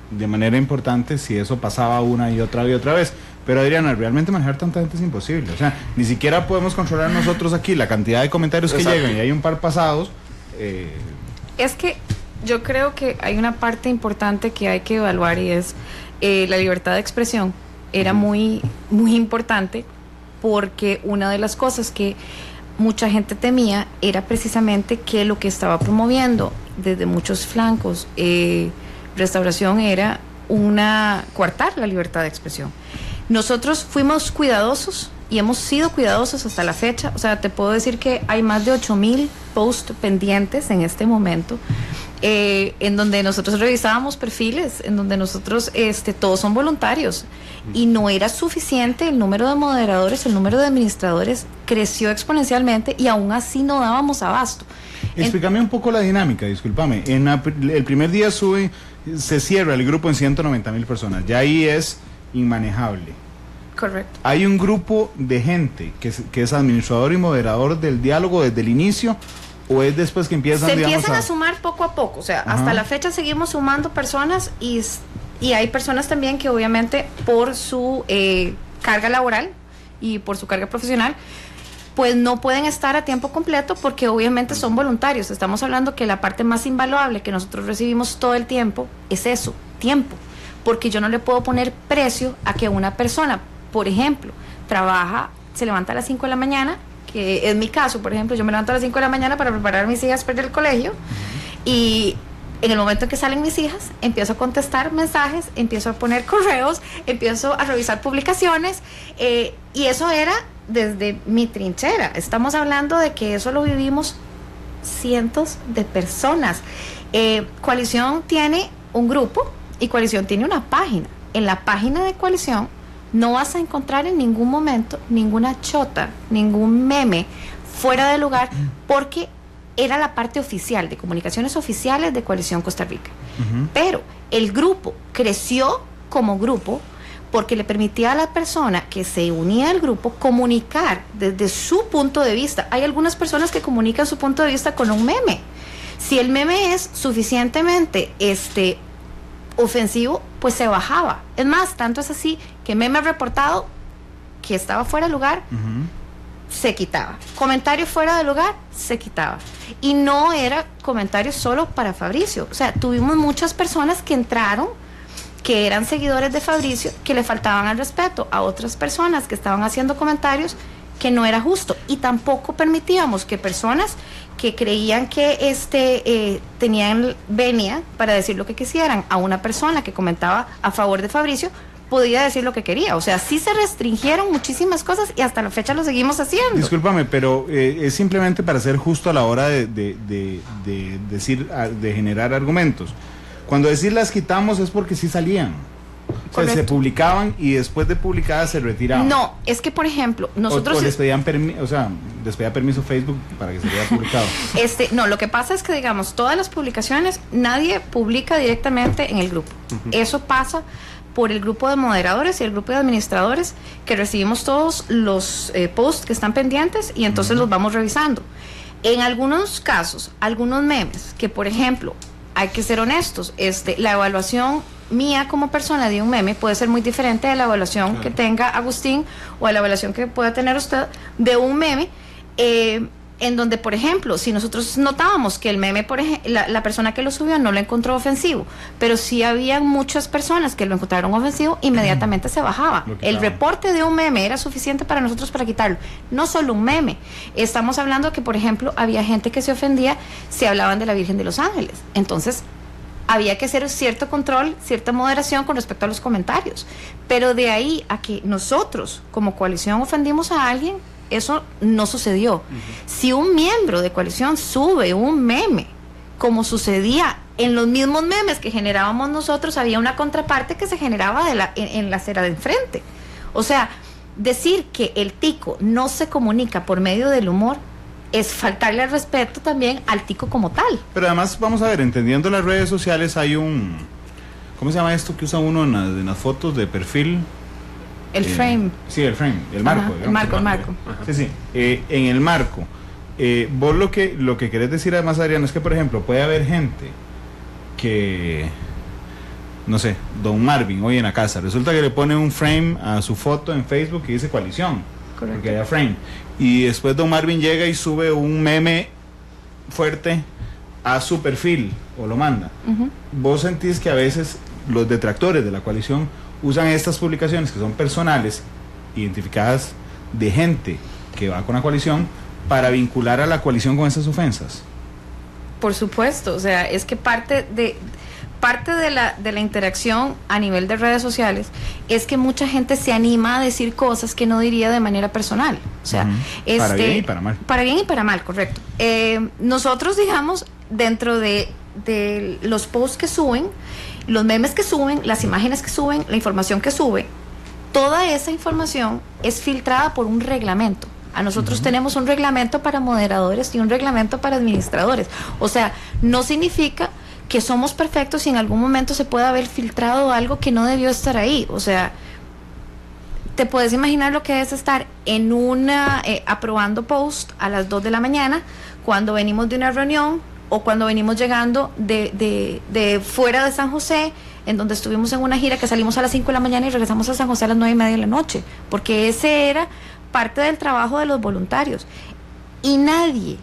de manera importante si eso pasaba una y otra vez. Pero Adriana, realmente manejar tanta gente es imposible. O sea, ni siquiera podemos controlar nosotros aquí la cantidad de comentarios que llegan, y hay un par pasados. Es que yo creo que hay una parte importante que hay que evaluar, y es la libertad de expresión. Era muy, muy importante, porque una de las cosas que mucha gente temía era precisamente que lo que estaba promoviendo desde muchos flancos Restauración era coartar la libertad de expresión. Nosotros fuimos cuidadosos y hemos sido cuidadosos hasta la fecha. O sea, te puedo decir que hay más de 8,000 posts pendientes en este momento, en donde nosotros revisábamos perfiles, en donde nosotros, todos son voluntarios, y no era suficiente. El número de moderadores, el número de administradores creció exponencialmente, y aún así no dábamos abasto. Explícame un poco la dinámica, discúlpame. El primer día se cierra el grupo en 190,000 personas, ya ahí es inmanejable. Correcto. ¿Hay un grupo de gente que es administrador y moderador del diálogo desde el inicio, o es después que empiezan, a sumar poco a poco? O sea, hasta la fecha seguimos sumando personas, y hay personas también que obviamente por su carga laboral y por su carga profesional, pues no pueden estar a tiempo completo, porque obviamente son voluntarios. Estamos hablando que la parte más invaluable que nosotros recibimos todo el tiempo es eso, tiempo. Porque yo no le puedo poner precio a que una persona, por ejemplo, se levanta a las 5 de la mañana, que es mi caso, por ejemplo, yo me levanto a las 5 de la mañana para preparar a mis hijas para ir al colegio, y En el momento en que salen mis hijas, empiezo a contestar mensajes, empiezo a poner correos, empiezo a revisar publicaciones, y eso era desde mi trinchera. Estamos hablando de que eso lo vivimos cientos de personas. Coalición tiene un grupo y Coalición tiene una página. En la página de Coalición no vas a encontrar en ningún momento ninguna chota, ningún meme fuera de lugar, porque era la parte oficial, de comunicaciones oficiales de Coalición Costa Rica. Pero el grupo creció como grupo porque le permitía a la persona que se unía al grupo comunicar desde su punto de vista. Hay algunas personas que comunican su punto de vista con un meme. Si el meme es suficientemente ofensivo, pues se bajaba. Es más, tanto es así que meme reportado que estaba fuera de lugar, se quitaba. Comentario fuera de lugar, se quitaba. Y no era comentario solo para Fabricio. O sea, tuvimos muchas personas que entraron, que eran seguidores de Fabricio, que le faltaban al respeto a otras personas que estaban haciendo comentarios que no era justo. Y tampoco permitíamos que personas que creían que tenían venia para decir lo que quisieran a una persona que comentaba a favor de Fabricio, podía decir lo que quería. O sea, sí se restringieron muchísimas cosas y hasta la fecha lo seguimos haciendo. Discúlpame, pero es simplemente para ser justo a la hora de decir, de generar argumentos. Cuando decir las quitamos es porque sí salían. O sea, se publicaban y después de publicadas se retiraban. No, es que por ejemplo, nosotros... O les pedían les pedía permiso Facebook para que se hubiera publicado. No, lo que pasa es que, digamos, todas las publicaciones, nadie publica directamente en el grupo. Eso pasa por el grupo de moderadores y el grupo de administradores, que recibimos todos los posts que están pendientes y entonces los vamos revisando. En algunos casos, algunos memes, que por ejemplo, hay que ser honestos, la evaluación mía como persona de un meme puede ser muy diferente de la evaluación que tenga Agustín o de la evaluación que pueda tener usted de un meme, en donde, por ejemplo, si nosotros notábamos que el meme, por ejemplo, la persona que lo subió no lo encontró ofensivo, pero sí había muchas personas que lo encontraron ofensivo, inmediatamente se bajaba. El reporte de un meme era suficiente para nosotros para quitarlo. No solo un meme. Estamos hablando que, por ejemplo, había gente que se ofendía si hablaban de la Virgen de los Ángeles. Entonces, había que hacer cierto control, cierta moderación con respecto a los comentarios. Pero de ahí a que nosotros, como Coalición, ofendimos a alguien, eso no sucedió. Si un miembro de Coalición sube un meme, como sucedía en los mismos memes que generábamos nosotros, había una contraparte que se generaba en la acera de enfrente. O sea, decir que el tico no se comunica por medio del humor es faltarle al respeto también al tico como tal. Pero además, vamos a ver, entendiendo las redes sociales, hay un... ¿Cómo se llama esto que usa uno en las fotos de perfil? El frame. Sí, el frame, el marco. Digamos, el marco. Sí, sí. En el marco. Vos lo que querés decir además, Adriano, es que, por ejemplo, puede haber gente que, no sé, Don Marvin hoy en la casa, resulta que le pone un frame a su foto en Facebook y dice Coalición. Correcto. Porque haya frame. Y después Don Marvin llega y sube un meme fuerte a su perfil o lo manda. ¿Vos sentís que a veces los detractores de la Coalición usan estas publicaciones que son personales, identificadas de gente que va con la Coalición, para vincular a la Coalición con esas ofensas? Por supuesto, o sea, es que parte de la interacción a nivel de redes sociales es que mucha gente se anima a decir cosas que no diría de manera personal. O sea, para bien y para mal. Para bien y para mal, correcto. Nosotros, digamos, dentro de los posts que suben, los memes que suben, las imágenes que suben, la información que sube, toda esa información es filtrada por un reglamento. A nosotros tenemos un reglamento para moderadores y un reglamento para administradores. O sea, no significa que somos perfectos y en algún momento se puede haber filtrado algo que no debió estar ahí. O sea, te puedes imaginar lo que es estar en aprobando post a las 2 de la mañana cuando venimos de una reunión o cuando venimos llegando de fuera de San José, en donde estuvimos en una gira que salimos a las 5 de la mañana y regresamos a San José a las 9:30 de la noche, porque ese era parte del trabajo de los voluntarios. Y nadie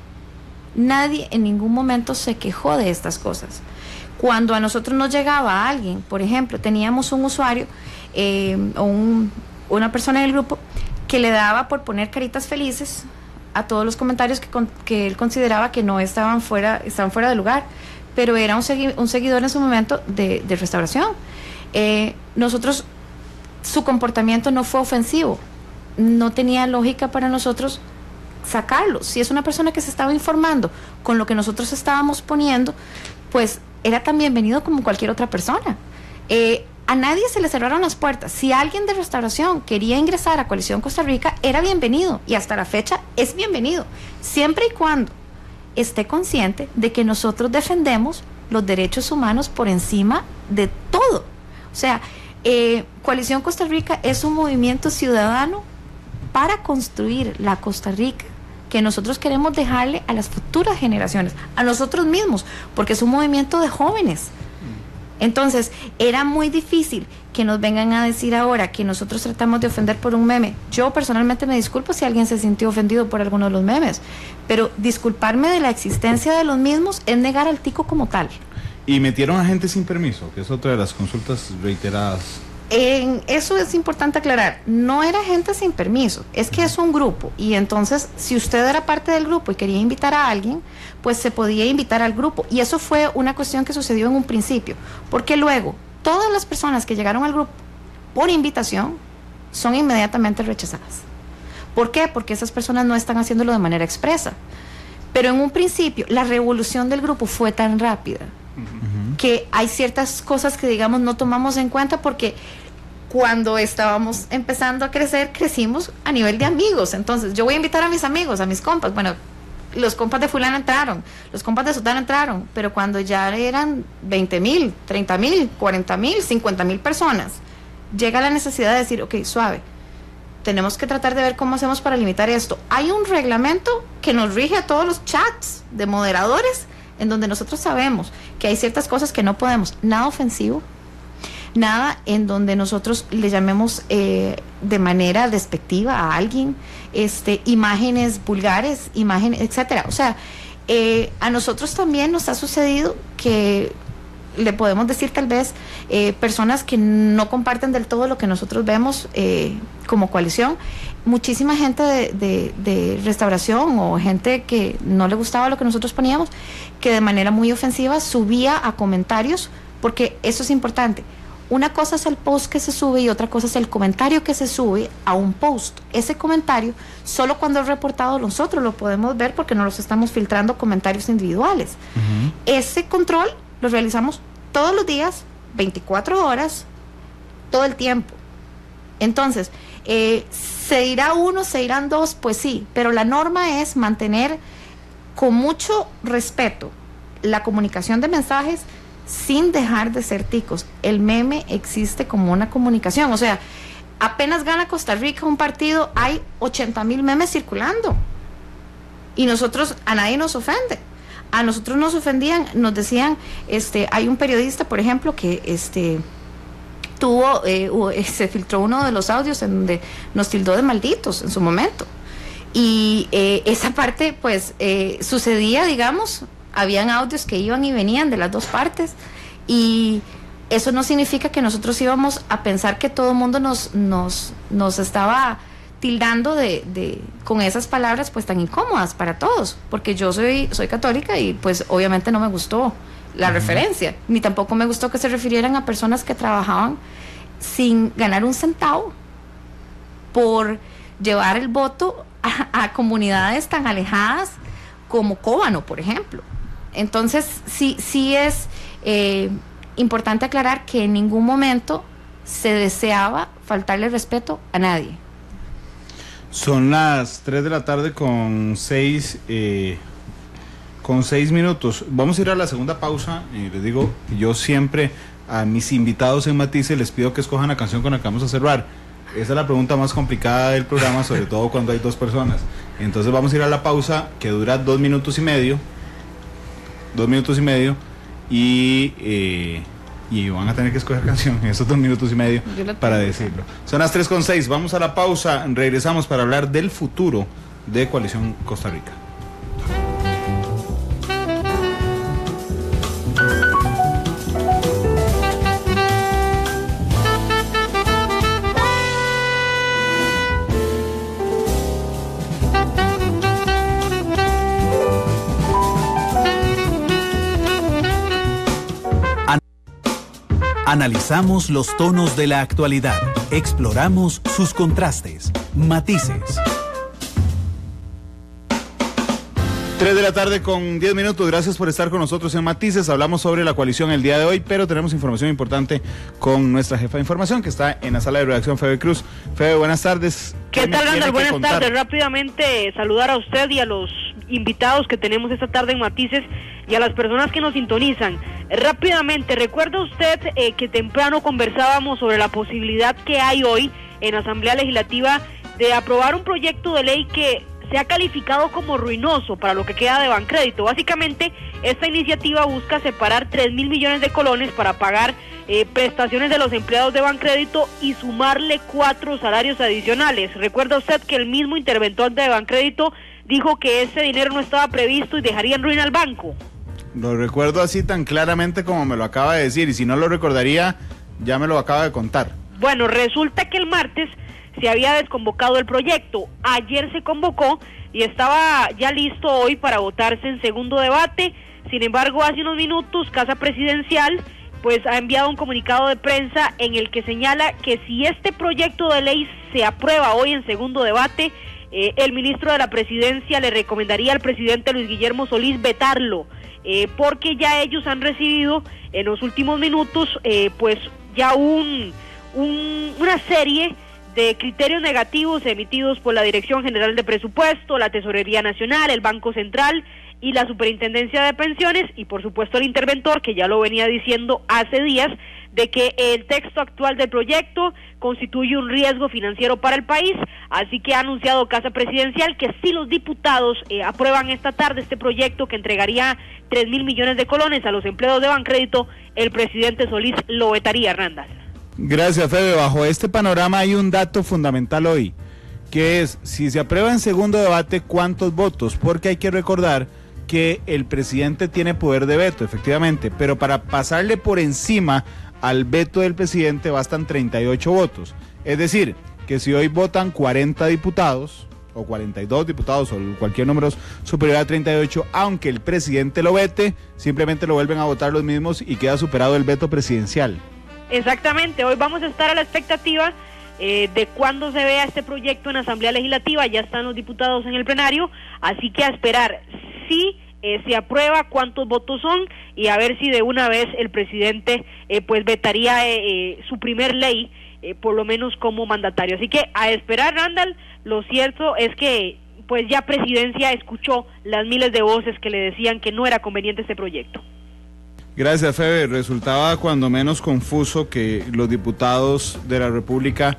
en ningún momento se quejó de estas cosas. Cuando a nosotros nos llegaba alguien, por ejemplo, teníamos un usuario o una persona del grupo que le daba por poner caritas felices a todos los comentarios que él consideraba que no estaban fuera de lugar, pero era un seguidor en su momento de Restauración. Nosotros, su comportamiento no fue ofensivo, no tenía lógica para nosotros sacarlo. Si es una persona que se estaba informando con lo que nosotros estábamos poniendo, pues era tan bienvenido como cualquier otra persona. A nadie se le cerraron las puertas. Si alguien de Restauración quería ingresar a Coalición Costa Rica, era bienvenido, y hasta la fecha es bienvenido, siempre y cuando esté consciente de que nosotros defendemos los derechos humanos por encima de todo. O sea, Coalición Costa Rica es un movimiento ciudadano para construir la Costa Rica que nosotros queremos dejarle a las futuras generaciones, a nosotros mismos, porque es un movimiento de jóvenes. Entonces, era muy difícil que nos vengan a decir ahora que nosotros tratamos de ofender por un meme. Yo personalmente me disculpo si alguien se sintió ofendido por alguno de los memes, pero disculparme de la existencia de los mismos es negar al tico como tal. Y metieron a gente sin permiso, que es otra de las consultas reiteradas. Eso es importante aclarar, no era gente sin permiso, es que es un grupo, y entonces si usted era parte del grupo y quería invitar a alguien, pues se podía invitar al grupo, y eso fue una cuestión que sucedió en un principio, porque luego todas las personas que llegaron al grupo por invitación son inmediatamente rechazadas. ¿Por qué? Porque esas personas no están haciéndolo de manera expresa, pero en un principio la revolución del grupo fue tan rápida que hay ciertas cosas que, digamos, no tomamos en cuenta, porque cuando estábamos empezando a crecer, crecimos a nivel de amigos. Entonces, yo voy a invitar a mis amigos, a mis compas. Bueno, los compas de fulano entraron, los compas de sutano entraron, pero cuando ya eran 20,000, 30,000, 40,000, 50,000 personas, llega la necesidad de decir, ok, suave, tenemos que tratar de ver cómo hacemos para limitar esto. Hay un reglamento que nos rige a todos los chats de moderadores, en donde nosotros sabemos que hay ciertas cosas que no podemos, nada ofensivo, nada en donde nosotros le llamemos de manera despectiva a alguien, imágenes vulgares, imágenes, etcétera. O sea, a nosotros también nos ha sucedido que le podemos decir tal vez personas que no comparten del todo lo que nosotros vemos como coalición, muchísima gente de Restauración o gente que no le gustaba lo que nosotros poníamos, que de manera muy ofensiva subía a comentarios, porque eso es importante. Una cosa es el post que se sube y otra cosa es el comentario que se sube a un post. Ese comentario, solo cuando es reportado nosotros lo podemos ver, porque no los estamos filtrando comentarios individuales. Ese control lo realizamos todos los días, 24 horas, todo el tiempo. Entonces, ¿se irá uno, se irán dos? Pues sí, pero la norma es mantener con mucho respeto la comunicación de mensajes sin dejar de ser ticos. El meme existe como una comunicación, o sea, apenas gana Costa Rica un partido, hay 80,000 memes circulando, y nosotros, a nadie nos ofende. A nosotros nos ofendían, nos decían, hay un periodista, por ejemplo, que se filtró uno de los audios en donde nos tildó de malditos en su momento, y esa parte pues sucedía, digamos, habían audios que iban y venían de las dos partes, y eso no significa que nosotros íbamos a pensar que todo el mundo nos estaba tildando con esas palabras pues tan incómodas para todos, porque yo soy católica y pues obviamente no me gustó la referencia, ni tampoco me gustó que se refirieran a personas que trabajaban sin ganar un centavo por llevar el voto a comunidades tan alejadas como Cóbano, por ejemplo. Entonces sí es importante aclarar que en ningún momento se deseaba faltarle respeto a nadie. Son las 3 de la tarde con 6 minutos. Vamos a ir a la segunda pausa. Les digo, yo siempre a mis invitados en Matices les pido que escojan la canción con la que vamos a cerrar. Esa es la pregunta más complicada del programa, sobre todo cuando hay dos personas. Entonces vamos a ir a la pausa, que dura 2 minutos y medio. 2 minutos y medio. Y van a tener que escoger canción en esos 2 minutos y medio para decirlo. Son las 3:06, vamos a la pausa, regresamos para hablar del futuro de Coalición Costa Rica. Analizamos los tonos de la actualidad. Exploramos sus contrastes, matices. 3 de la tarde con 10 minutos. Gracias por estar con nosotros en Matices. Hablamos sobre la coalición el día de hoy, pero tenemos información importante con nuestra jefa de información que está en la sala de redacción, Febe Cruz. Febe, buenas tardes. ¿Qué tal, Randall? Buenas tardes. Rápidamente saludar a usted y a los invitados que tenemos esta tarde en Matices y a las personas que nos sintonizan. Rápidamente, ¿recuerda usted que temprano conversábamos sobre la posibilidad que hay hoy en la Asamblea Legislativa de aprobar un proyecto de ley que se ha calificado como ruinoso para lo que queda de Bancrédito? Básicamente, esta iniciativa busca separar 3.000 millones de colones para pagar prestaciones de los empleados de Bancrédito y sumarle 4 salarios adicionales. Recuerda usted que el mismo interventor de Bancrédito dijo que ese dinero no estaba previsto y dejaría en ruina al banco. Lo recuerdo así tan claramente como me lo acaba de decir, y si no lo recordaría, ya me lo acaba de contar. Bueno, resulta que el martes se había desconvocado el proyecto. Ayer se convocó y estaba ya listo hoy para votarse en segundo debate. Sin embargo, hace unos minutos, Casa Presidencial pues ha enviado un comunicado de prensa en el que señala que si este proyecto de ley se aprueba hoy en segundo debate, el ministro de la Presidencia le recomendaría al presidente Luis Guillermo Solís vetarlo, porque ya ellos han recibido en los últimos minutos pues ya una serie de criterios negativos emitidos por la Dirección General de Presupuesto, la Tesorería Nacional, el Banco Central y la Superintendencia de Pensiones, y por supuesto el interventor, que ya lo venía diciendo hace días, de que el texto actual del proyecto constituye un riesgo financiero para el país. Así que ha anunciado Casa Presidencial que si los diputados aprueban esta tarde este proyecto que entregaría 3.000 millones de colones a los empleados de Bancrédito, el presidente Solís lo vetaría, Randall. Gracias, Febe. Bajo este panorama hay un dato fundamental hoy, que es, si se aprueba en segundo debate, ¿cuántos votos? Porque hay que recordar que el presidente tiene poder de veto, efectivamente, pero para pasarle por encima al veto del presidente bastan 38 votos. Es decir, que si hoy votan 40 diputados, o 42 diputados, o cualquier número superior a 38, aunque el presidente lo vete, simplemente lo vuelven a votar los mismos y queda superado el veto presidencial. Exactamente, hoy vamos a estar a la expectativa de cuándo se vea este proyecto en Asamblea Legislativa. Ya están los diputados en el plenario, así que a esperar si se aprueba, cuántos votos son, y a ver si de una vez el presidente pues vetaría su primer ley, por lo menos como mandatario. Así que a esperar, Randall. Lo cierto es que pues ya Presidencia escuchó las miles de voces que le decían que no era conveniente este proyecto. Gracias, Febe. Resultaba cuando menos confuso que los diputados de la República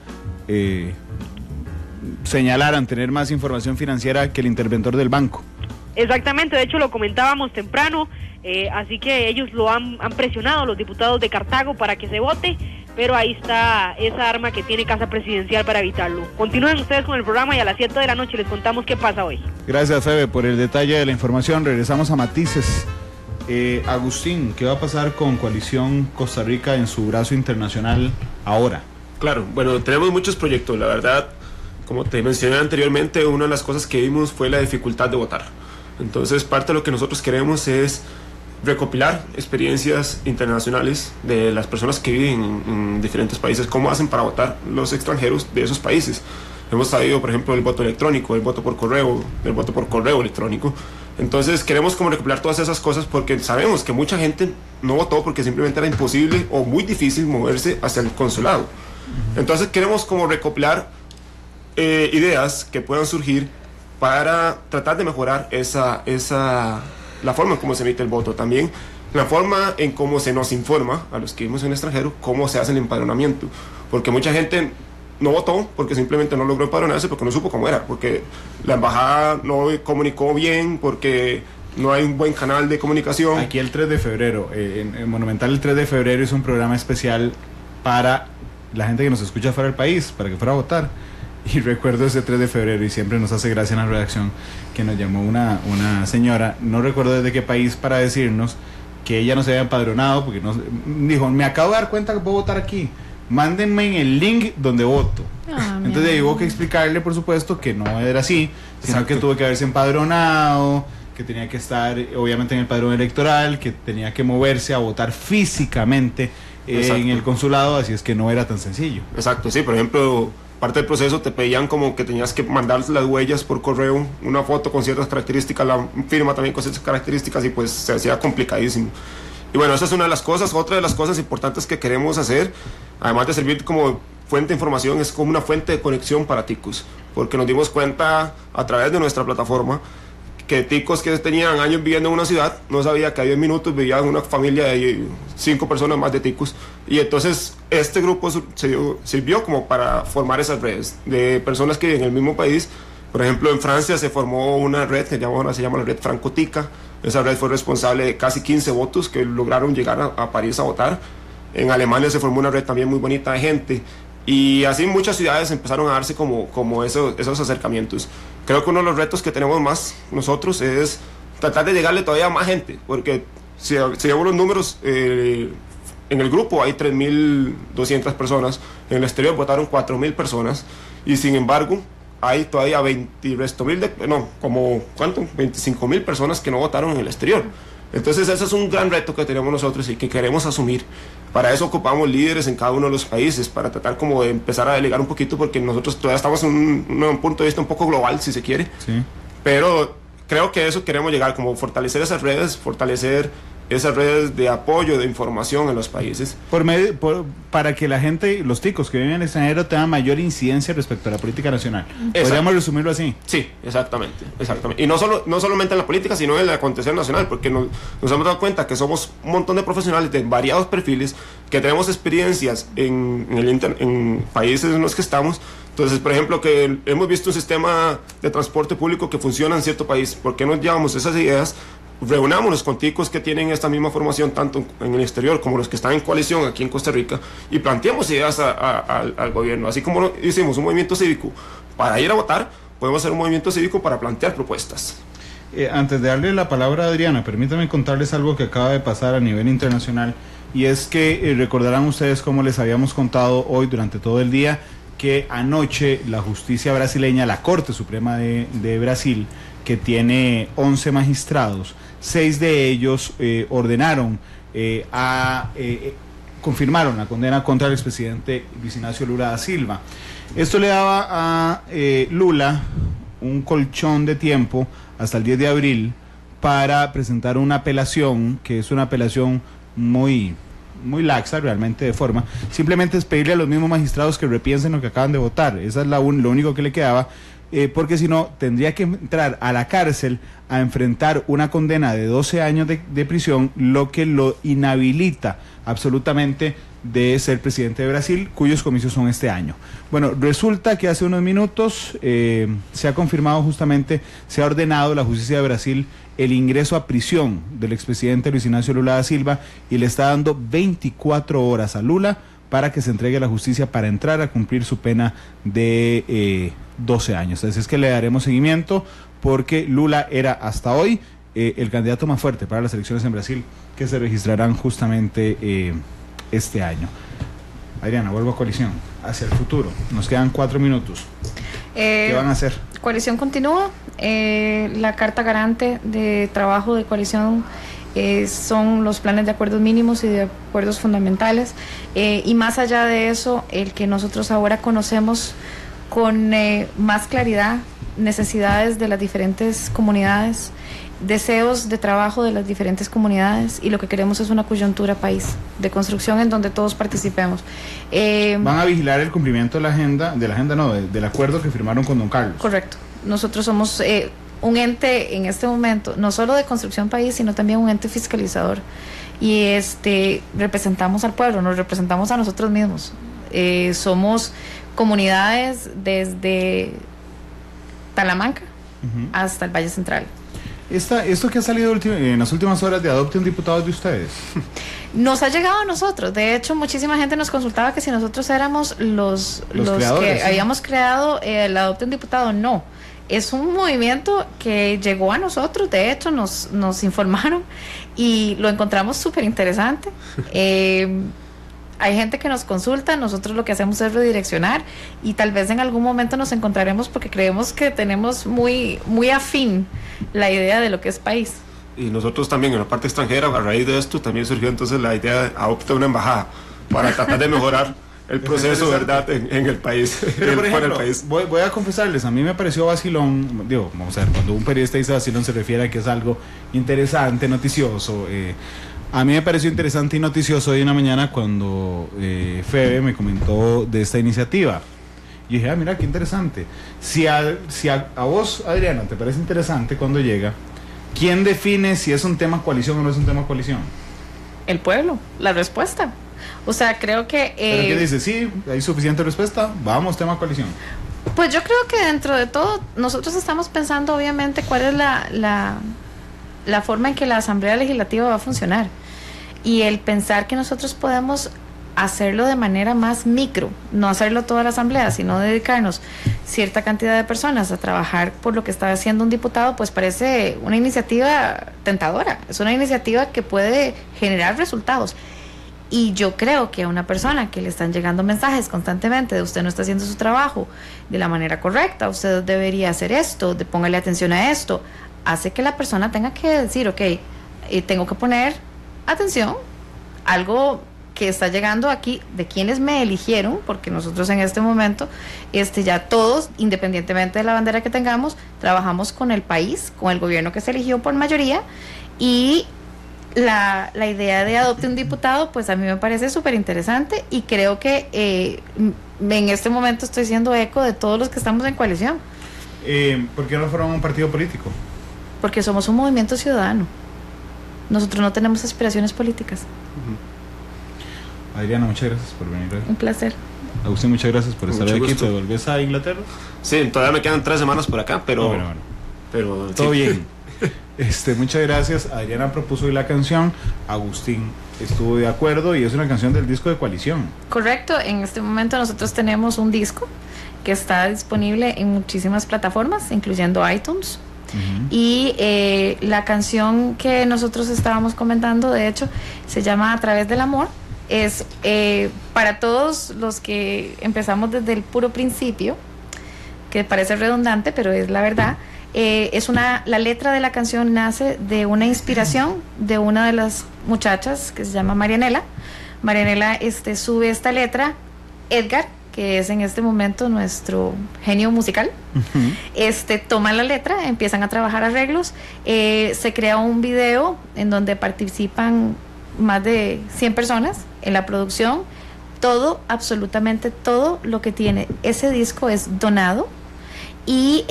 señalaran tener más información financiera que el interventor del banco. Exactamente, de hecho lo comentábamos temprano, así que ellos lo han presionado, los diputados de Cartago, para que se vote, pero ahí está esa arma que tiene Casa Presidencial para evitarlo. Continúen ustedes con el programa y a las 7 de la noche les contamos qué pasa hoy. Gracias, Febe, por el detalle de la información. Regresamos a Matices. Agustín, ¿qué va a pasar con Coalición Costa Rica en su brazo internacional ahora? Claro, bueno, tenemos muchos proyectos, la verdad. Como te mencioné anteriormente, una de las cosas que vimos fue la dificultad de votar. Entonces, parte de lo que nosotros queremos es recopilar experiencias internacionales de las personas que viven en diferentes países, cómo hacen para votar los extranjeros de esos países. Hemos sabido, por ejemplo, el voto electrónico, el voto por correo electrónico. Entonces, queremos como recopilar todas esas cosas porque sabemos que mucha gente no votó porque simplemente era imposible o muy difícil moverse hacia el consulado. Entonces, queremos como recopilar ideas que puedan surgir para tratar de mejorar la forma en cómo se emite el voto, también la forma en cómo se nos informa a los que vivimos en el extranjero cómo se hace el empadronamiento, porque mucha gente no votó porque simplemente no logró empadronarse, porque no supo cómo era, porque la embajada no comunicó bien, porque no hay un buen canal de comunicación. Aquí el 3 de febrero, en Monumental el 3 de febrero es un programa especial para la gente que nos escucha fuera del país, para que fuera a votar. Y recuerdo ese 3 de febrero, y siempre nos hace gracia en la redacción, que nos llamó una señora, no recuerdo desde qué país, para decirnos que ella no se había empadronado, porque dijo, me acabo de dar cuenta que puedo votar aquí, mándenme en el link donde voto. Entonces hubo que explicarle, por supuesto, que no era así, sino Exacto. que tuvo que haberse empadronado, que tenía que estar obviamente en el padrón electoral, que tenía que moverse a votar físicamente en el consulado, así es que no era tan sencillo. Exacto, sí, por ejemplo, parte del proceso te pedían como que tenías que mandar las huellas por correo, una foto con ciertas características, la firma también con ciertas características, y pues se hacía complicadísimo. Y bueno, esa es una de las cosas. Otra de las cosas importantes que queremos hacer, además de servir como fuente de información, es como una fuente de conexión para ticos, porque nos dimos cuenta a través de nuestra plataforma que ticos que tenían años viviendo en una ciudad no sabía que a 10 minutos vivía una familia de 5 personas más de ticos, y entonces este grupo sirvió como para formar esas redes de personas que viven en el mismo país. Por ejemplo, en Francia se formó una red que ahora se llama la red Francotica. Esa red fue responsable de casi 15 votos que lograron llegar a París a votar. En Alemania se formó una red también muy bonita de gente, y así muchas ciudades empezaron a darse como esos acercamientos. Creo que uno de los retos que tenemos más nosotros es tratar de llegarle todavía a más gente, porque si vemos los números, en el grupo hay 3.200 personas, en el exterior votaron 4.000 personas, y sin embargo hay todavía 25.000 personas que no votaron en el exterior. Entonces ese es un gran reto que tenemos nosotros y que queremos asumir. Para eso ocupamos líderes en cada uno de los países, para tratar como de empezar a delegar un poquito, porque nosotros todavía estamos en un punto de vista un poco global, si se quiere. Sí. Pero creo que eso queremos llegar, como fortalecer esas redes de apoyo, de información en los países. Para que la gente, los ticos que viven en el extranjero, tengan mayor incidencia respecto a la política nacional. ¿Podríamos resumirlo así? Sí, exactamente. Y no solamente en la política, sino en el acontecer nacional, porque nos hemos dado cuenta que somos un montón de profesionales de variados perfiles, que tenemos experiencias en países en los que estamos. Entonces, por ejemplo, que hemos visto un sistema de transporte público que funciona en cierto país. ¿Por qué no llevamos esas ideas? Reunámonos con ticos que tienen esta misma formación tanto en el exterior como los que están en coalición aquí en Costa Rica, y planteemos ideas al gobierno. Así como hicimos un movimiento cívico para ir a votar, podemos hacer un movimiento cívico para plantear propuestas. Antes de darle la palabra a Adriana, permítanme contarles algo que acaba de pasar a nivel internacional, y es que recordarán ustedes, como les habíamos contado hoy durante todo el día, que anoche la justicia brasileña, la Corte Suprema de Brasil, que tiene 11 magistrados, 6 de ellos confirmaron la condena contra el expresidente Luis Ignacio Lula da Silva. Esto le daba a Lula un colchón de tiempo hasta el 10 de abril para presentar una apelación, que es una apelación muy laxa realmente de forma, simplemente es pedirle a los mismos magistrados que repiensen lo que acaban de votar. Esa es lo único que le quedaba, porque si no tendría que entrar a la cárcel a enfrentar una condena de 12 años de prisión, lo que lo inhabilita absolutamente de ser presidente de Brasil, cuyos comicios son este año. Bueno, resulta que hace unos minutos se ha confirmado justamente, se ha ordenado la justicia de Brasil el ingreso a prisión del expresidente Luis Ignacio Lula da Silva, y le está dando 24 horas a Lula para que se entregue a la justicia para entrar a cumplir su pena de 12 años. Así es que le daremos seguimiento, porque Lula era hasta hoy el candidato más fuerte para las elecciones en Brasil, que se registrarán justamente este año. Adriana, vuelvo a Coalición, hacia el futuro. Nos quedan 4 minutos. ¿Qué van a hacer? Coalición continúa. La carta garante de trabajo de Coalición son los planes de acuerdos mínimos y de acuerdos fundamentales. Y más allá de eso, el que nosotros ahora conocemos con más claridad necesidades de las diferentes comunidades, deseos de trabajo de las diferentes comunidades, y lo que queremos es una coyuntura país de construcción en donde todos participemos. ¿Van a vigilar el cumplimiento del acuerdo que firmaron con don Carlos? Correcto. Nosotros somos un ente en este momento, no solo de construcción país, sino también un ente fiscalizador, y representamos al pueblo, nos representamos a nosotros mismos. Somos comunidades desde Talamanca hasta el Valle Central. Esto que ha salido en las últimas horas de Adopte un Diputado de ustedes. Nos ha llegado a nosotros. De hecho, muchísima gente nos consultaba que si nosotros éramos los que habíamos creado el Adopte un Diputado. No, es un movimiento que llegó a nosotros. De hecho, nos informaron y lo encontramos súper interesante. Hay gente que nos consulta, nosotros lo que hacemos es redireccionar, y tal vez en algún momento nos encontraremos, porque creemos que tenemos muy afín la idea de lo que es país. Y nosotros también en la parte extranjera, a raíz de esto, también surgió entonces la idea de adoptar una embajada. para tratar de mejorar el proceso, ¿verdad?, en el país. Pero por ejemplo, el país. voy a confesarles, a mí me pareció vacilón, digo, vamos a ver, cuando un periodista dice vacilón se refiere a que es algo interesante, noticioso. A mí me pareció interesante y noticioso hoy en la mañana cuando Febe me comentó de esta iniciativa. Y dije, mira, qué interesante. Si a vos, Adriana, te parece interesante cuando llega, ¿quién define si es un tema coalición o no es un tema coalición? El pueblo, la respuesta. O sea, creo que... ¿Pero qué dice? Sí, hay suficiente respuesta, vamos, tema coalición. Pues yo creo que dentro de todo, nosotros estamos pensando obviamente cuál es la forma en que la Asamblea Legislativa va a funcionar. Y el pensar que nosotros podemos hacerlo de manera más micro, no hacerlo toda la Asamblea, sino dedicarnos cierta cantidad de personas a trabajar por lo que está haciendo un diputado, pues parece una iniciativa tentadora. Es una iniciativa que puede generar resultados. Y yo creo que a una persona que le están llegando mensajes constantemente de usted no está haciendo su trabajo de la manera correcta, usted debería hacer esto, póngale atención a esto, hace que la persona tenga que decir, ok, tengo que poner atención, algo que está llegando aquí de quienes me eligieron, porque nosotros en este momento ya todos, independientemente de la bandera que tengamos, trabajamos con el país, con el gobierno que se eligió por mayoría, y la idea de adopte un diputado, pues a mí me parece súper interesante, y creo que en este momento estoy siendo eco de todos los que estamos en coalición. ¿Por qué no formamos un partido político? Porque somos un movimiento ciudadano. Nosotros no tenemos aspiraciones políticas. Adriana, muchas gracias por venir hoy. Un placer. Agustín, muchas gracias por estar aquí. ¿Te volvés a Inglaterra? Sí, todavía me quedan 3 semanas por acá, pero... Bueno. Pero todo sí. bien. Muchas gracias. Adriana propuso hoy la canción, Agustín estuvo de acuerdo, y es una canción del disco de Coalición. Correcto, en este momento nosotros tenemos un disco que está disponible en muchísimas plataformas, incluyendo iTunes. Y la canción que nosotros estábamos comentando, de hecho, se llama A Través del Amor. Es para todos los que empezamos desde el puro principio, que parece redundante, pero es la verdad. La letra de la canción nace de una inspiración de una de las muchachas que se llama Marianela. Marianela sube esta letra. Edgar, que es en este momento nuestro genio musical, toma la letra, empiezan a trabajar arreglos, se crea un video en donde participan más de 100 personas en la producción. Todo, absolutamente todo lo que tiene ese disco es donado, y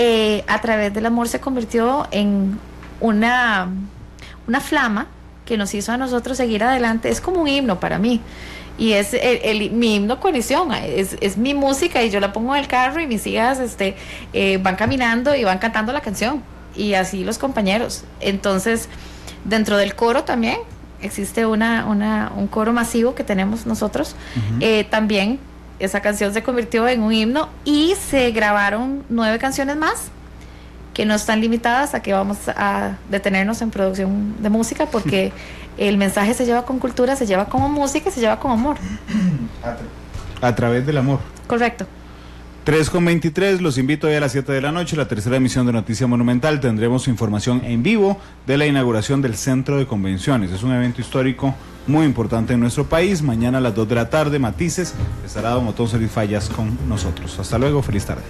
A Través del Amor se convirtió en una flama que nos hizo a nosotros seguir adelante. Es como un himno para mí, y es mi himno coalición, es mi música, y yo la pongo en el carro y mis hijas van caminando y van cantando la canción, y así los compañeros. Entonces, dentro del coro también existe un coro masivo que tenemos nosotros. También esa canción se convirtió en un himno, y se grabaron 9 canciones más que no están limitadas a que vamos a detenernos en producción de música, porque el mensaje se lleva con cultura, se lleva como música y se lleva con amor. A Través del Amor. Correcto. 3:23, los invito hoy a las 7 de la noche, la tercera emisión de Noticia Monumental. Tendremos información en vivo de la inauguración del Centro de Convenciones. Es un evento histórico muy importante en nuestro país. Mañana a las 2 de la tarde, Matices, estará don Otón Celis Fallas con nosotros. Hasta luego, feliz tarde.